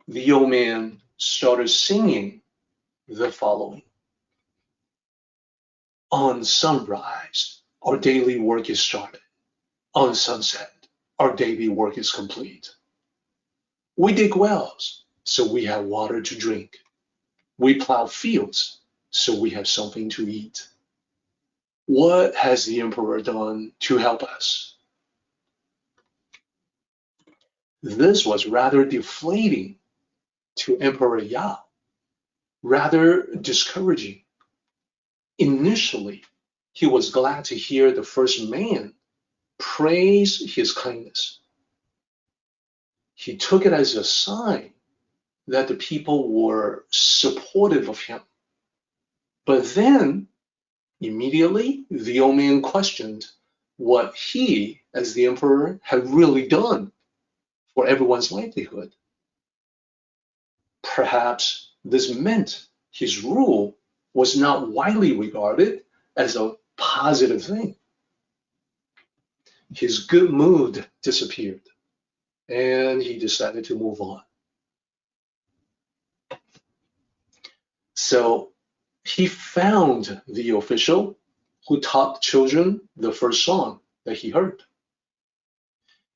The old man started singing the following. On sunrise, our daily work is started. On sunset, our daily work is complete. We dig wells, so we have water to drink. We plow fields, so we have something to eat. What has the emperor done to help us? This was rather deflating to Emperor Yao, rather discouraging. Initially, he was glad to hear the first man praise his kindness. He took it as a sign that the people were supportive of him. But then, immediately, the old man questioned what he, as the emperor, had really done for everyone's livelihood. Perhaps this meant his rule was not widely regarded as a positive thing. His good mood disappeared, and he decided to move on. So he found the official who taught children the first song that he heard.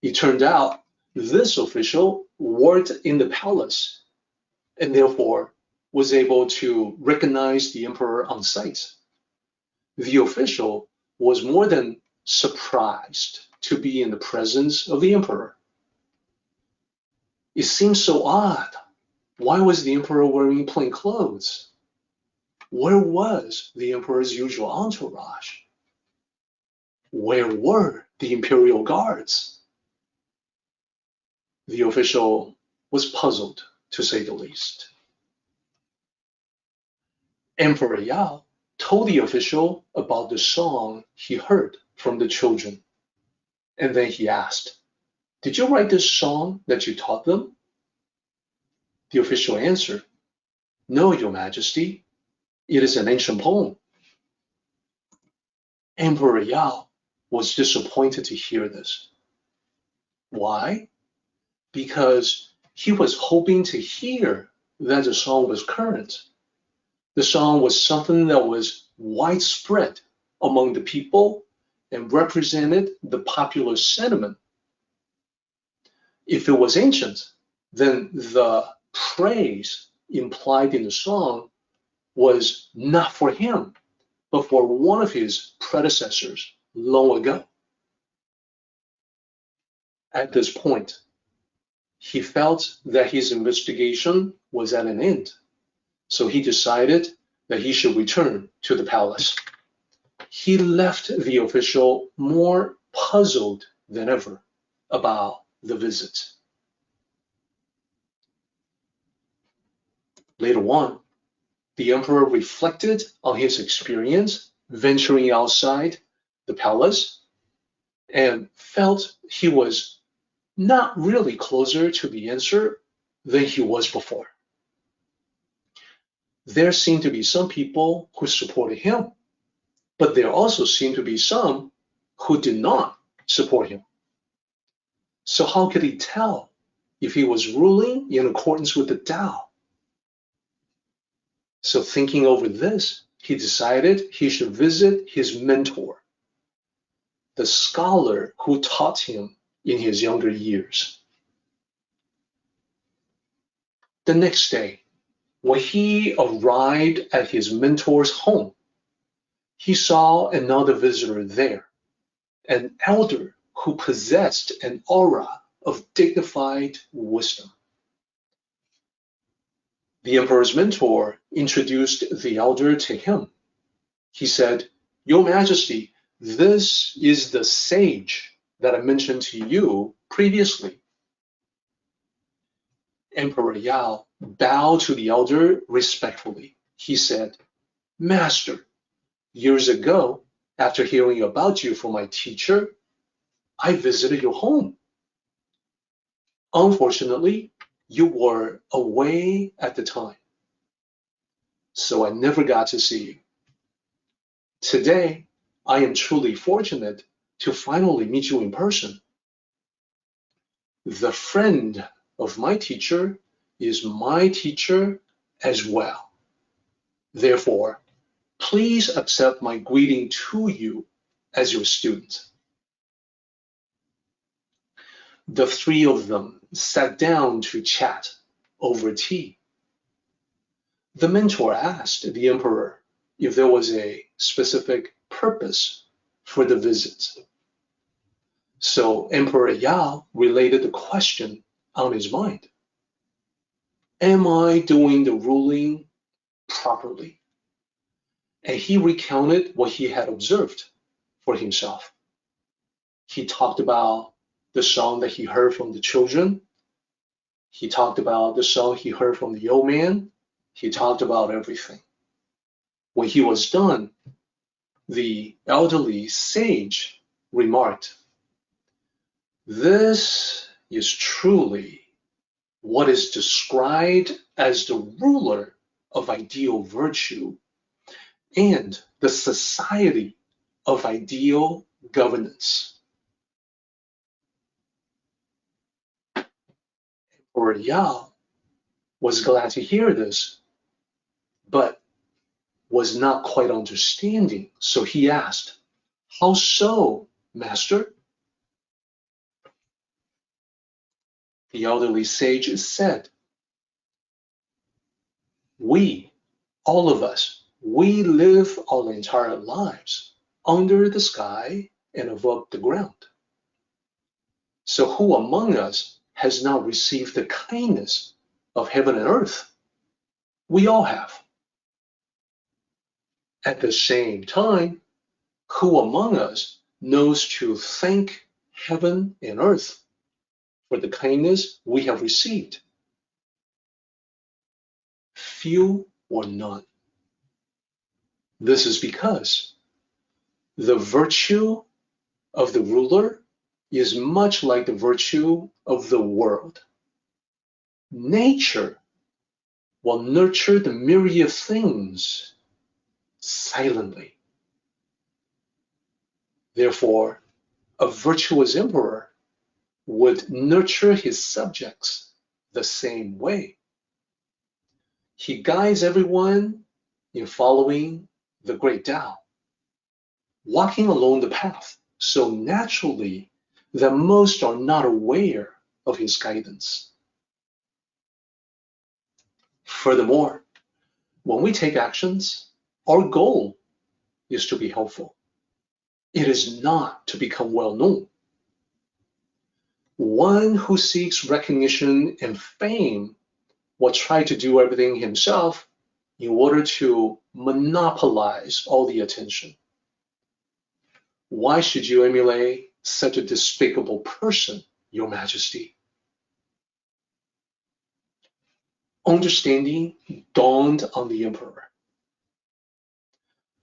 It turned out this official worked in the palace and therefore was able to recognize the emperor on sight. The official was more than surprised to be in the presence of the emperor. It seemed so odd. Why was the emperor wearing plain clothes? Where was the emperor's usual entourage? Where were the imperial guards? The official was puzzled, to say the least. Emperor Yao told the official about the song he heard from the children. And then he asked, "Did you write this song that you taught them?" The official answered, "No, Your Majesty. It is an ancient poem." Emperor Yao was disappointed to hear this. Why? Because he was hoping to hear that the song was current. The song was something that was widespread among the people and represented the popular sentiment. If it was ancient, then the praise implied in the song was not for him, but for one of his predecessors long ago. At this point, he felt that his investigation was at an end, so he decided that he should return to the palace. He left the official more puzzled than ever about the visit. Later on, the emperor reflected on his experience venturing outside the palace and felt he was not really closer to the answer than he was before. There seemed to be some people who supported him, but there also seemed to be some who did not support him. So how could he tell if he was ruling in accordance with the Tao? So thinking over this, he decided he should visit his mentor, the scholar who taught him in his younger years. The next day, when he arrived at his mentor's home, he saw another visitor there, an elder who possessed an aura of dignified wisdom. The emperor's mentor introduced the elder to him. He said, "Your Majesty, this is the sage that I mentioned to you previously." Emperor Yao bowed to the elder respectfully. He said, "Master, years ago, after hearing about you from my teacher, I visited your home. Unfortunately, you were away at the time, so I never got to see you. Today, I am truly fortunate to finally meet you in person. The friend of my teacher is my teacher as well. Therefore, please accept my greeting to you as your student." The three of them sat down to chat over tea. The mentor asked the emperor if there was a specific purpose for the visit. So Emperor Yao related the question on his mind. Am I doing the ruling properly? And he recounted what he had observed for himself. He talked about the song that he heard from the children. He talked about the song he heard from the old man. He talked about everything. When he was done, the elderly sage remarked, "This is truly what is described as the ruler of ideal virtue and the society of ideal governance." Emperor Yao was glad to hear this, but was not quite understanding, so he asked, "How so, master?" The elderly sage said, "We, all of us, we live our entire lives under the sky and above the ground. So who among us has not received the kindness of heaven and earth? We all have. At the same time, who among us knows to thank heaven and earth for the kindness we have received? Few or none. This is because the virtue of the ruler is much like the virtue of the world. Nature will nurture the myriad things silently. Therefore, a virtuous emperor would nurture his subjects the same way. He guides everyone in following the great Tao, walking along the path so naturally that most are not aware of his guidance. Furthermore, when we take actions, our goal is to be helpful. It is not to become well known. One who seeks recognition and fame will try to do everything himself in order to monopolize all the attention. Why should you emulate such a despicable person, Your Majesty? Understanding dawned on the emperor.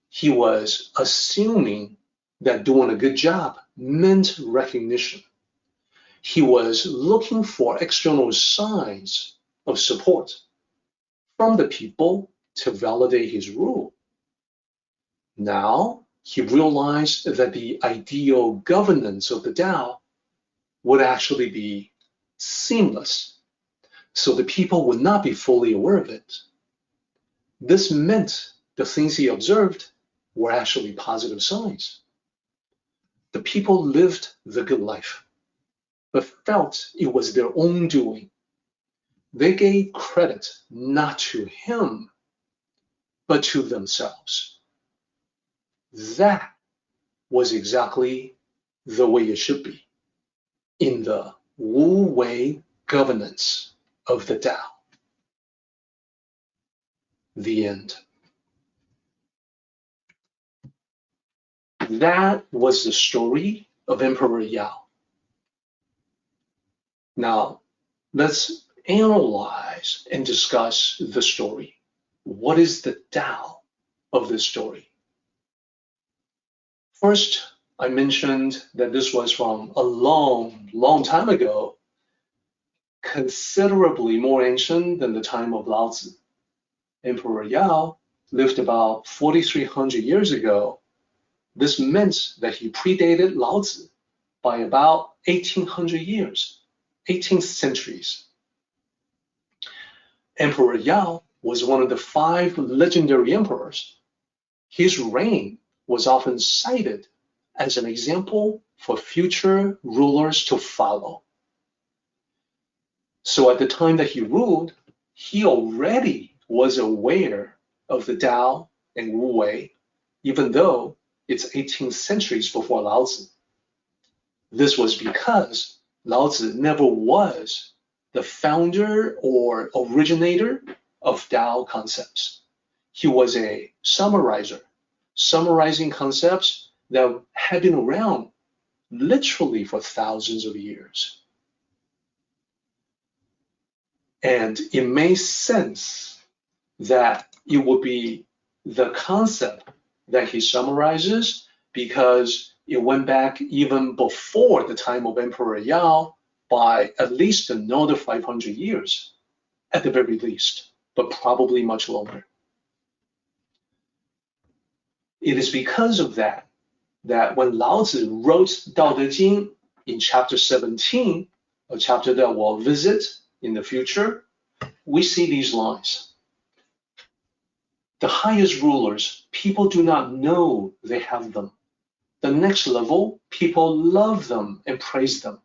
He was assuming that doing a good job meant recognition. He was looking for external signs of support from the people to validate his rule. Now, he realized that the ideal governance of the Tao would actually be seamless, so the people would not be fully aware of it. This meant the things he observed were actually positive signs. The people lived the good life, but felt it was their own doing. They gave credit not to him, but to themselves. That was exactly the way it should be in the Wu Wei governance of the Tao. The end. That was the story of Emperor Yao. Now, let's analyze and discuss the story. What is the Tao of this story? First, I mentioned that this was from a long, long time ago, considerably more ancient than the time of Lao Tzu. Emperor Yao lived about 4,300 years ago. This meant that he predated Lao Tzu by about 1,800 years, 18 centuries. Emperor Yao was one of the 5 legendary emperors. His reign was often cited as an example for future rulers to follow. So at the time that he ruled, he already was aware of the Tao and Wu Wei, even though it's 18 centuries before Lao Tzu. This was because Lao Tzu never was the founder or originator of Tao concepts. He was a summarizer, summarizing concepts that had been around literally for thousands of years. And it makes sense that it would be the concept that he summarizes because it went back even before the time of Emperor Yao by at least another 500 years, at the very least, but probably much longer. It is because of that when Lao Tzu wrote Dao De Jing in chapter 17, a chapter that we'll visit in the future, we see these lines. The highest rulers, people do not know they have them. The next level, people love them and praise them.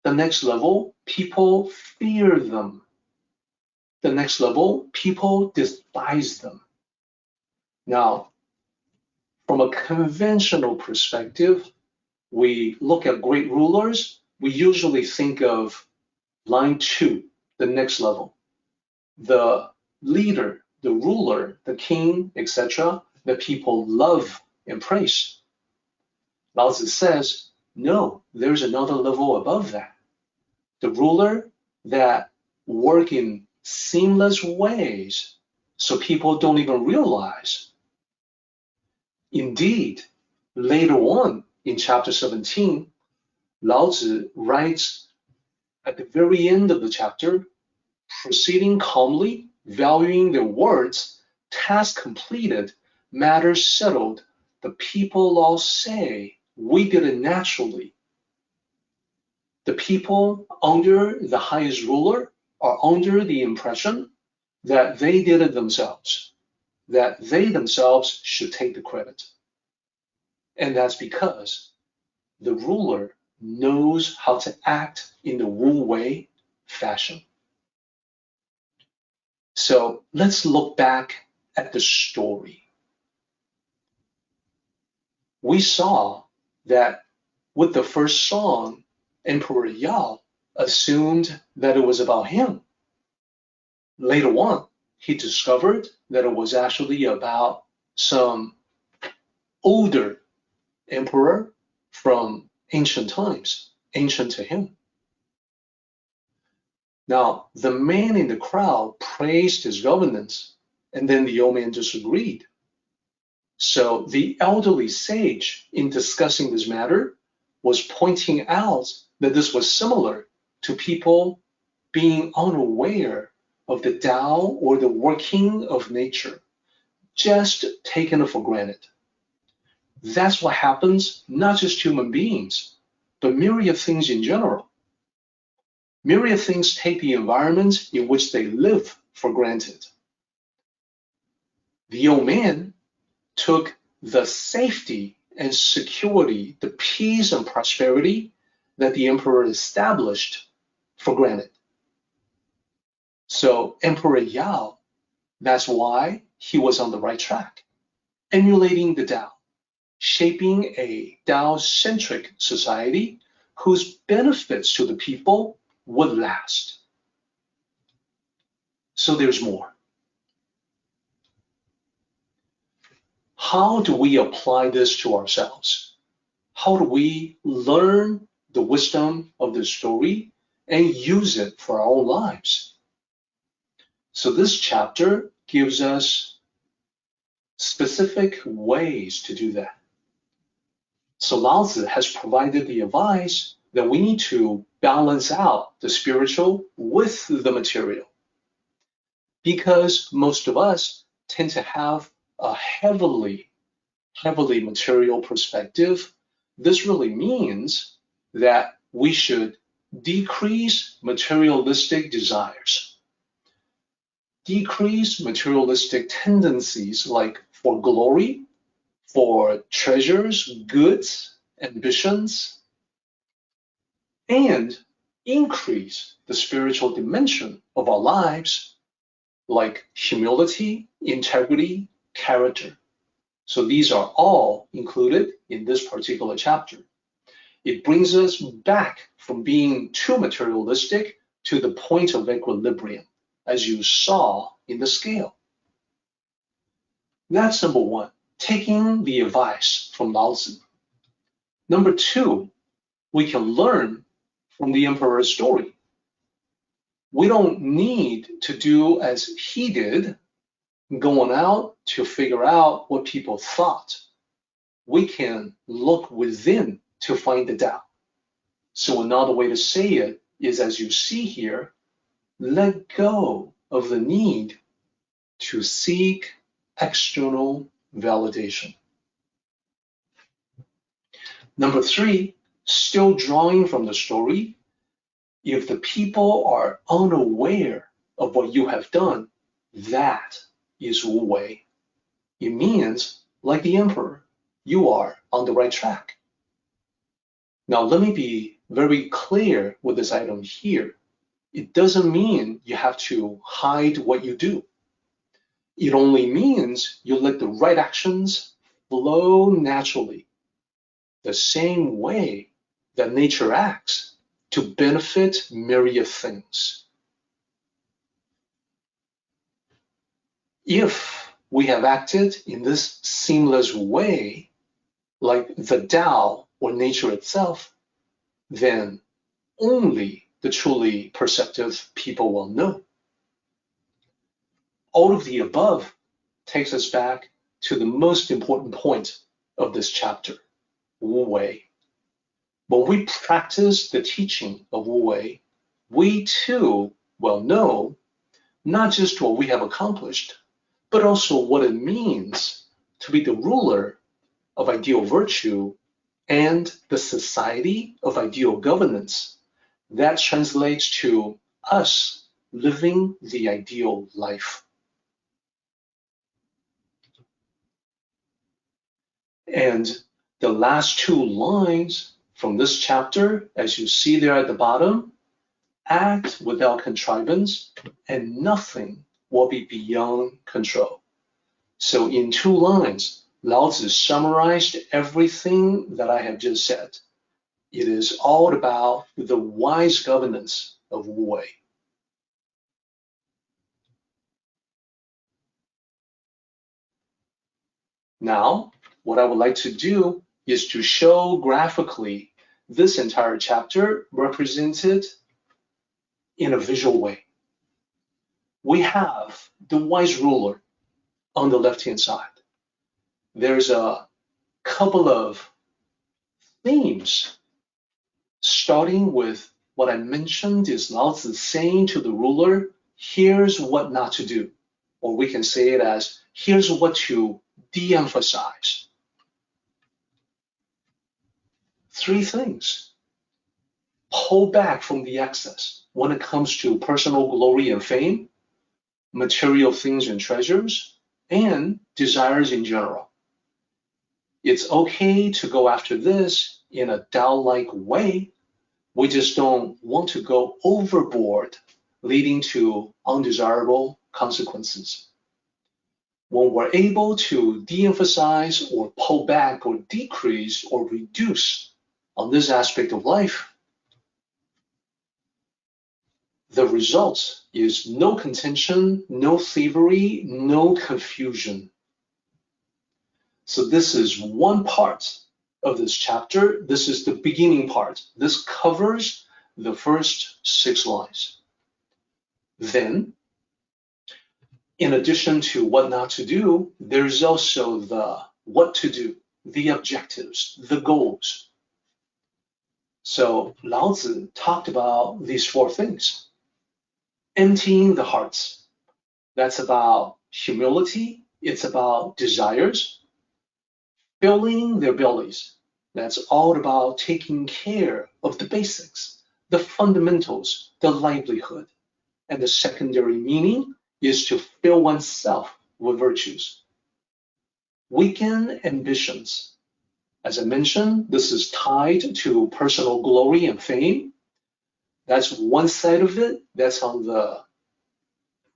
The next level, people fear them. The next level, people despise them. Now, from a conventional perspective, we look at great rulers, we usually think of line 2, the next level. The leader, the ruler, the king, etc., that people love and praise. Lao Tzu says, no, there's another level above that. The ruler that work in seamless ways so people don't even realize. Indeed, later on in chapter 17, Lao Tzu writes at the very end of the chapter, proceeding calmly, valuing their words, task completed, matters settled, the people all say, we did it naturally. The people under the highest ruler are under the impression that they did it themselves, that they themselves should take the credit. And that's because the ruler knows how to act in the Wu Wei fashion. So let's look back at the story. We saw that with the first song, Emperor Yao assumed that it was about him. Later on, he discovered that it was actually about some older emperor from ancient times, ancient to him. Now, the man in the crowd praised his governance, and then the old man disagreed. So the elderly sage, in discussing this matter, was pointing out that this was similar to people being unaware of the Tao or the working of nature, just taken it for granted. That's what happens, not just human beings, but myriad things in general. Myriad things take the environment in which they live for granted. The old man took the safety and security, the peace and prosperity that the emperor established for granted. So Emperor Yao, that's why he was on the right track, emulating the Tao, shaping a Tao-centric society whose benefits to the people would last. So there's more. How do we apply this to ourselves? How do we learn the wisdom of the story and use it for our own lives? So this chapter gives us specific ways to do that. So Lao Tzu has provided the advice that we need to balance out the spiritual with the material. Because most of us tend to have a heavily material perspective, this really means that we should decrease materialistic desires, decrease materialistic tendencies like for glory, for treasures, goods, ambitions, and increase the spiritual dimension of our lives like humility, integrity, character. So these are all included in this particular chapter. It brings us back from being too materialistic to the point of equilibrium, as you saw in the scale. That's number one, taking the advice from Lao Tzu. Number two, we can learn from the emperor's story. We don't need to do as he did, going out to figure out what people thought. We can look within to find the Tao. So another way to say it is, as you see here, let go of the need to seek external validation. Number three, still drawing from the story, if the people are unaware of what you have done, that is Wu Wei. It means, like the emperor, you are on the right track. Now, let me be very clear with this item here. It doesn't mean you have to hide what you do. It only means you let the right actions flow naturally, the same way that nature acts to benefit myriad things. If we have acted in this seamless way, like the Tao or nature itself, then only the truly perceptive people will know. All of the above takes us back to the most important point of this chapter, Wu Wei. When we practice the teaching of Wu Wei, we too will know not just what we have accomplished, but also what it means to be the ruler of ideal virtue and the society of ideal governance. That translates to us living the ideal life. And the last two lines From this chapter, as you see there at the bottom, act without contrivance, and nothing will be beyond control. So in 2 lines, Lao Tzu summarized everything that I have just said. It is all about the wise governance of Wu Wei. Now, what I would like to do is to show graphically this entire chapter represented in a visual way. We have the wise ruler on the left-hand side. There's a couple of themes, starting with what I mentioned is Lao Tzu saying to the ruler, here's what not to do. Or we can say it as, here's what to de-emphasize. 3 things. Pull back from the excess when it comes to personal glory and fame, material things and treasures, and desires in general. It's okay to go after this in a Tao-like way. We just don't want to go overboard, leading to undesirable consequences. When we're able to de-emphasize or pull back or decrease or reduce on this aspect of life, the result is no contention, no thievery, no confusion. So this is one part of this chapter. This is the beginning part. This covers the first 6 lines. Then, in addition to what not to do, there's also the what to do, the objectives, the goals. So Lao Tzu talked about these 4 things. Emptying the hearts. That's about humility. It's about desires. Filling their bellies. That's all about taking care of the basics, the fundamentals, the livelihood. And the secondary meaning is to fill oneself with virtues. Weaken ambitions. As I mentioned, this is tied to personal glory and fame. That's one side of it. That's on the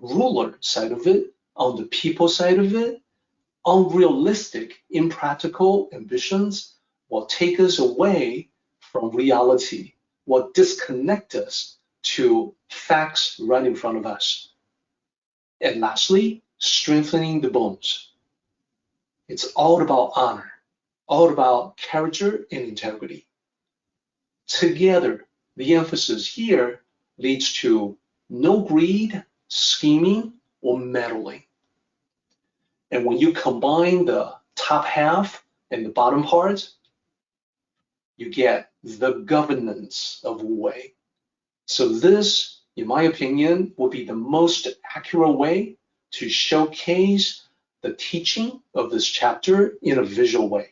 ruler side of it. On the people side of it, unrealistic, impractical ambitions will take us away from reality, will disconnect us to facts right in front of us. And lastly, strengthening the bones. It's all about honor, all about character and integrity. Together, the emphasis here leads to no greed, scheming, or meddling. And when you combine the top half and the bottom part, you get the governance of Wu Wei. So this, in my opinion, would be the most accurate way to showcase the teaching of this chapter in a visual way.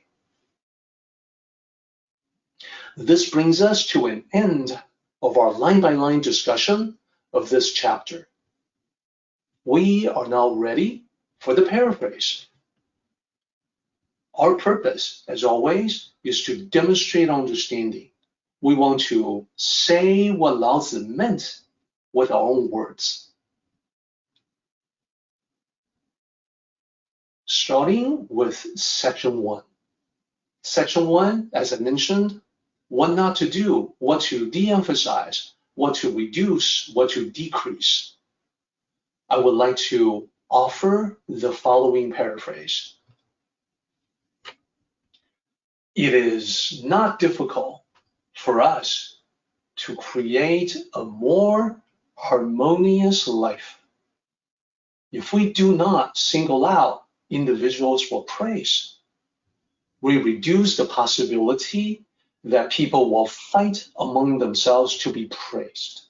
This brings us to an end of our line-by-line discussion of this chapter. We are now ready for the paraphrase. Our purpose, as always, is to demonstrate understanding. We want to say what Lao Tzu meant with our own words. Starting with section 1. Section 1, as I mentioned, what not to do, what to de-emphasize, what to reduce, what to decrease. I would like to offer the following paraphrase. It is not difficult for us to create a more harmonious life if we do not single out individuals for praise. We reduce the possibility that people will fight among themselves to be praised.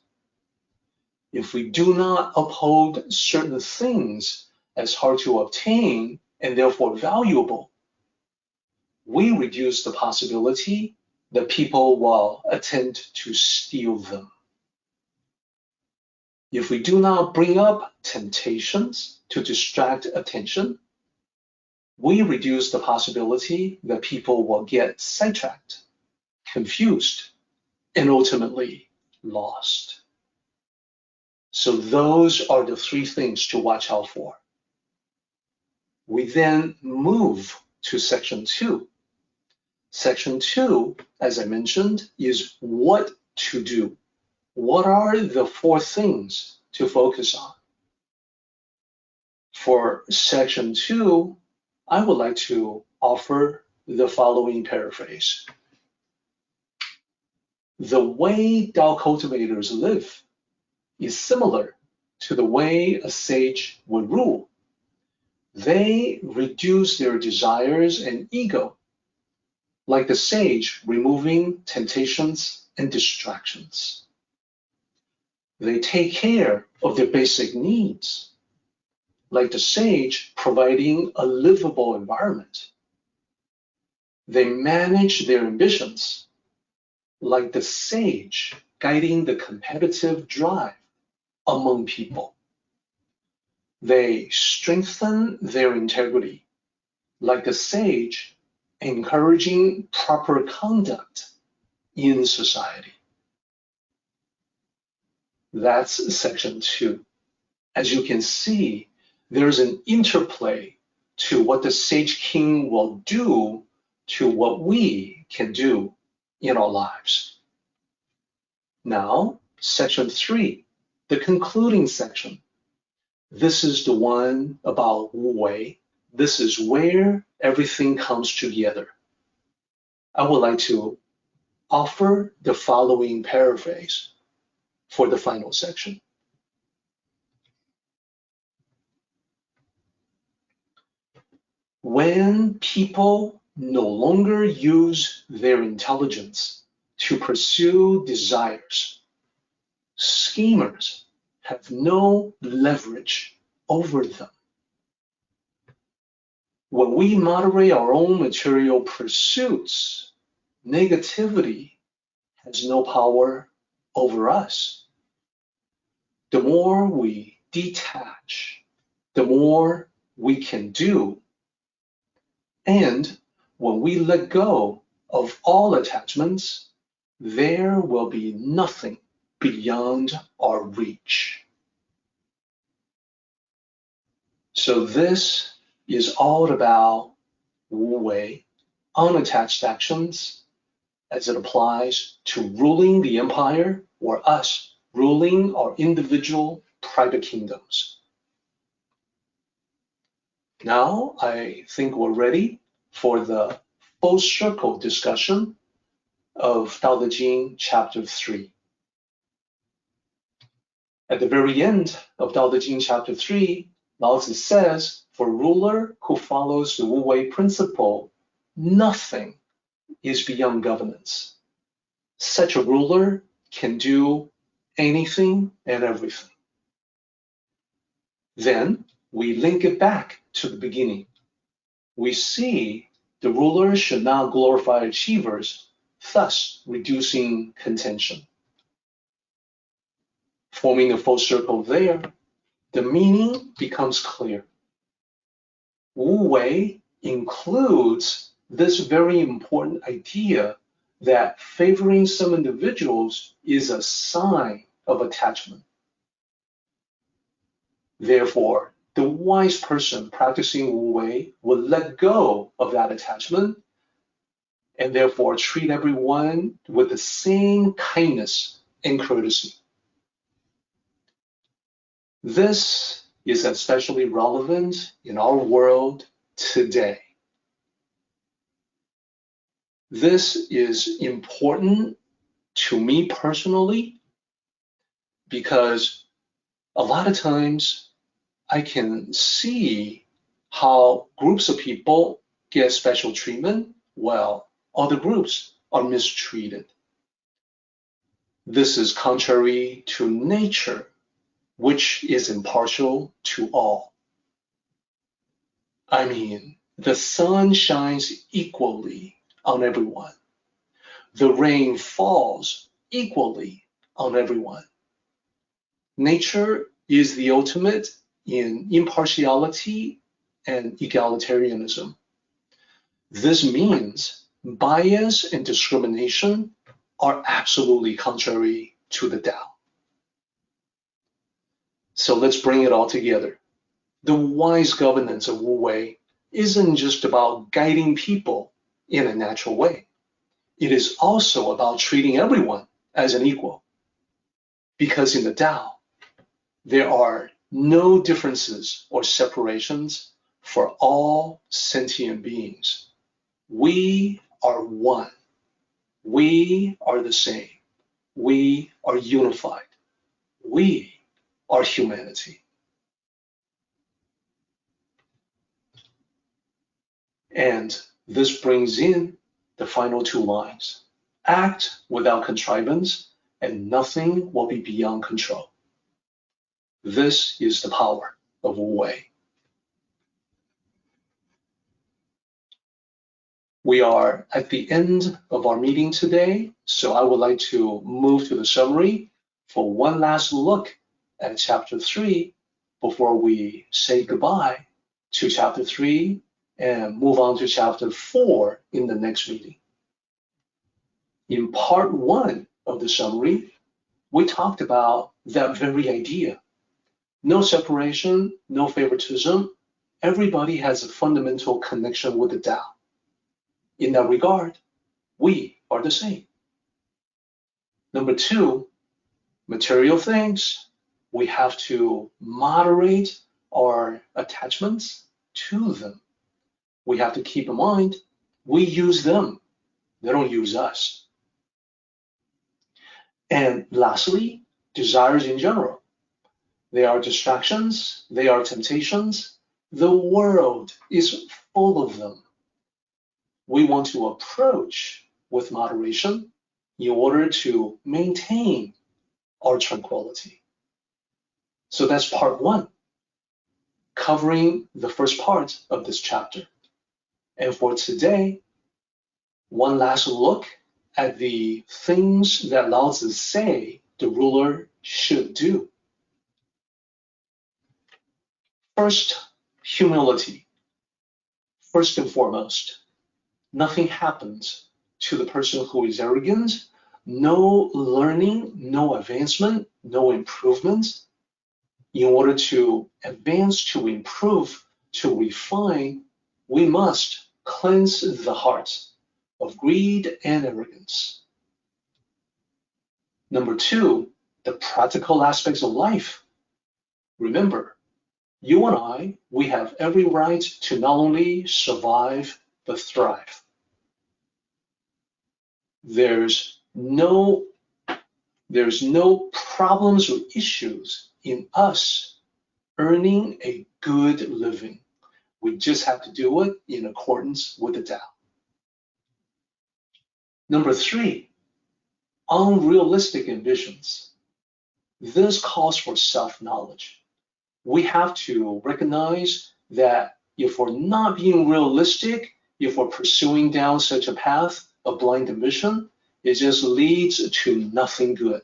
If we do not uphold certain things as hard to obtain and therefore valuable, we reduce the possibility that people will attempt to steal them. If we do not bring up temptations to distract attention, we reduce the possibility that people will get sidetracked. confused, and ultimately lost. So those are the three things to watch out for. We then move to section 2. Section 2, as I mentioned, is what to do. What are the 4 things to focus on? For section 2, I would like to offer the following paraphrase. The way Tao cultivators live is similar to the way a sage would rule. They reduce their desires and ego, like the sage removing temptations and distractions. They take care of their basic needs, like the sage providing a livable environment. They manage their ambitions, like the sage guiding the competitive drive among people. They strengthen their integrity, like the sage encouraging proper conduct in society. That's section 2. As you can see, there's an interplay to what the Sage King will do to what we can do in our lives. Now, section 3, the concluding section. This is the one about Wu Wei. This is where everything comes together. I would like to offer the following paraphrase for the final section. When people no longer use their intelligence to pursue desires, schemers have no leverage over them. When we moderate our own material pursuits, negativity has no power over us. The more we detach, the more we can do. And when we let go of all attachments, there will be nothing beyond our reach. So this is all about Wu Wei, unattached actions, as it applies to ruling the empire or us ruling our individual private kingdoms. Now I think we're ready for the full circle discussion of Tao Te Ching chapter 3. At the very end of Tao Te Ching chapter 3, Lao Tzu says, for a ruler who follows the Wu Wei principle, nothing is beyond governance. Such a ruler can do anything and everything. Then we link it back to the beginning. We see the ruler should not glorify achievers, thus reducing contention. Forming a full circle there, the meaning becomes clear. Wu Wei includes this very important idea that favoring some individuals is a sign of attachment. Therefore, the wise person practicing Wu Wei will let go of that attachment and therefore treat everyone with the same kindness and courtesy. This is especially relevant in our world today. This is important to me personally because a lot of times I can see how groups of people get special treatment while other groups are mistreated. This is contrary to nature, which is impartial to all. I mean, the sun shines equally on everyone. The rain falls equally on everyone. Nature is the ultimate in impartiality and egalitarianism. This means bias and discrimination are absolutely contrary to the Tao. So let's bring it all together. The wise governance of Wu Wei isn't just about guiding people in a natural way. It is also about treating everyone as an equal. Because in the Tao, there are no differences or separations for all sentient beings. We are one. We are the same. We are unified. We are humanity. And this brings in the final two lines. Act without contrivance, and nothing will be beyond control. This is the power of Wu Wei. We are at the end of our meeting today, so I would like to move to the summary for one last look at Chapter 3 before we say goodbye to Chapter 3 and move on to Chapter 4 in the next meeting. In Part 1 of the summary, we talked about that very idea. No separation, no favoritism. Everybody has a fundamental connection with the Tao. In that regard, we are the same. Number 2, material things. We have to moderate our attachments to them. We have to keep in mind, we use them. They don't use us. And lastly, desires in general. They are distractions, they are temptations. The world is full of them. We want to approach with moderation in order to maintain our tranquility. So that's part 1, covering the first part of this chapter. And for today, one last look at the things that Lao Tzu say the ruler should do. First, humility. First and foremost, nothing happens to the person who is arrogant. No learning, no advancement, no improvement. In order to advance, to improve, to refine, we must cleanse the heart of greed and arrogance. Number 2, the practical aspects of life. Remember, you and I, we have every right to not only survive, but thrive. There's no problems or issues in us earning a good living. We just have to do it in accordance with the Tao. Number 3, unrealistic ambitions. This calls for self-knowledge. We have to recognize that if we're not being realistic, if we're pursuing down such a path of blind ambition, it just leads to nothing good.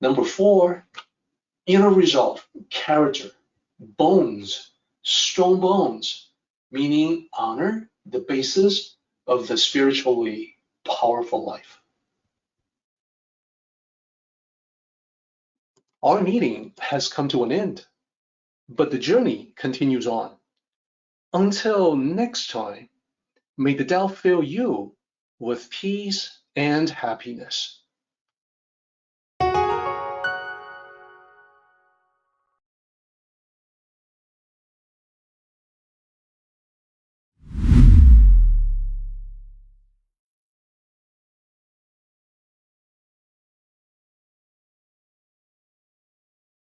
Number 4, inner resolve, character, bones, strong bones, meaning honor, the basis of the spiritually powerful life. Our meeting has come to an end, but the journey continues on. Until next time, may the Tao fill you with peace and happiness.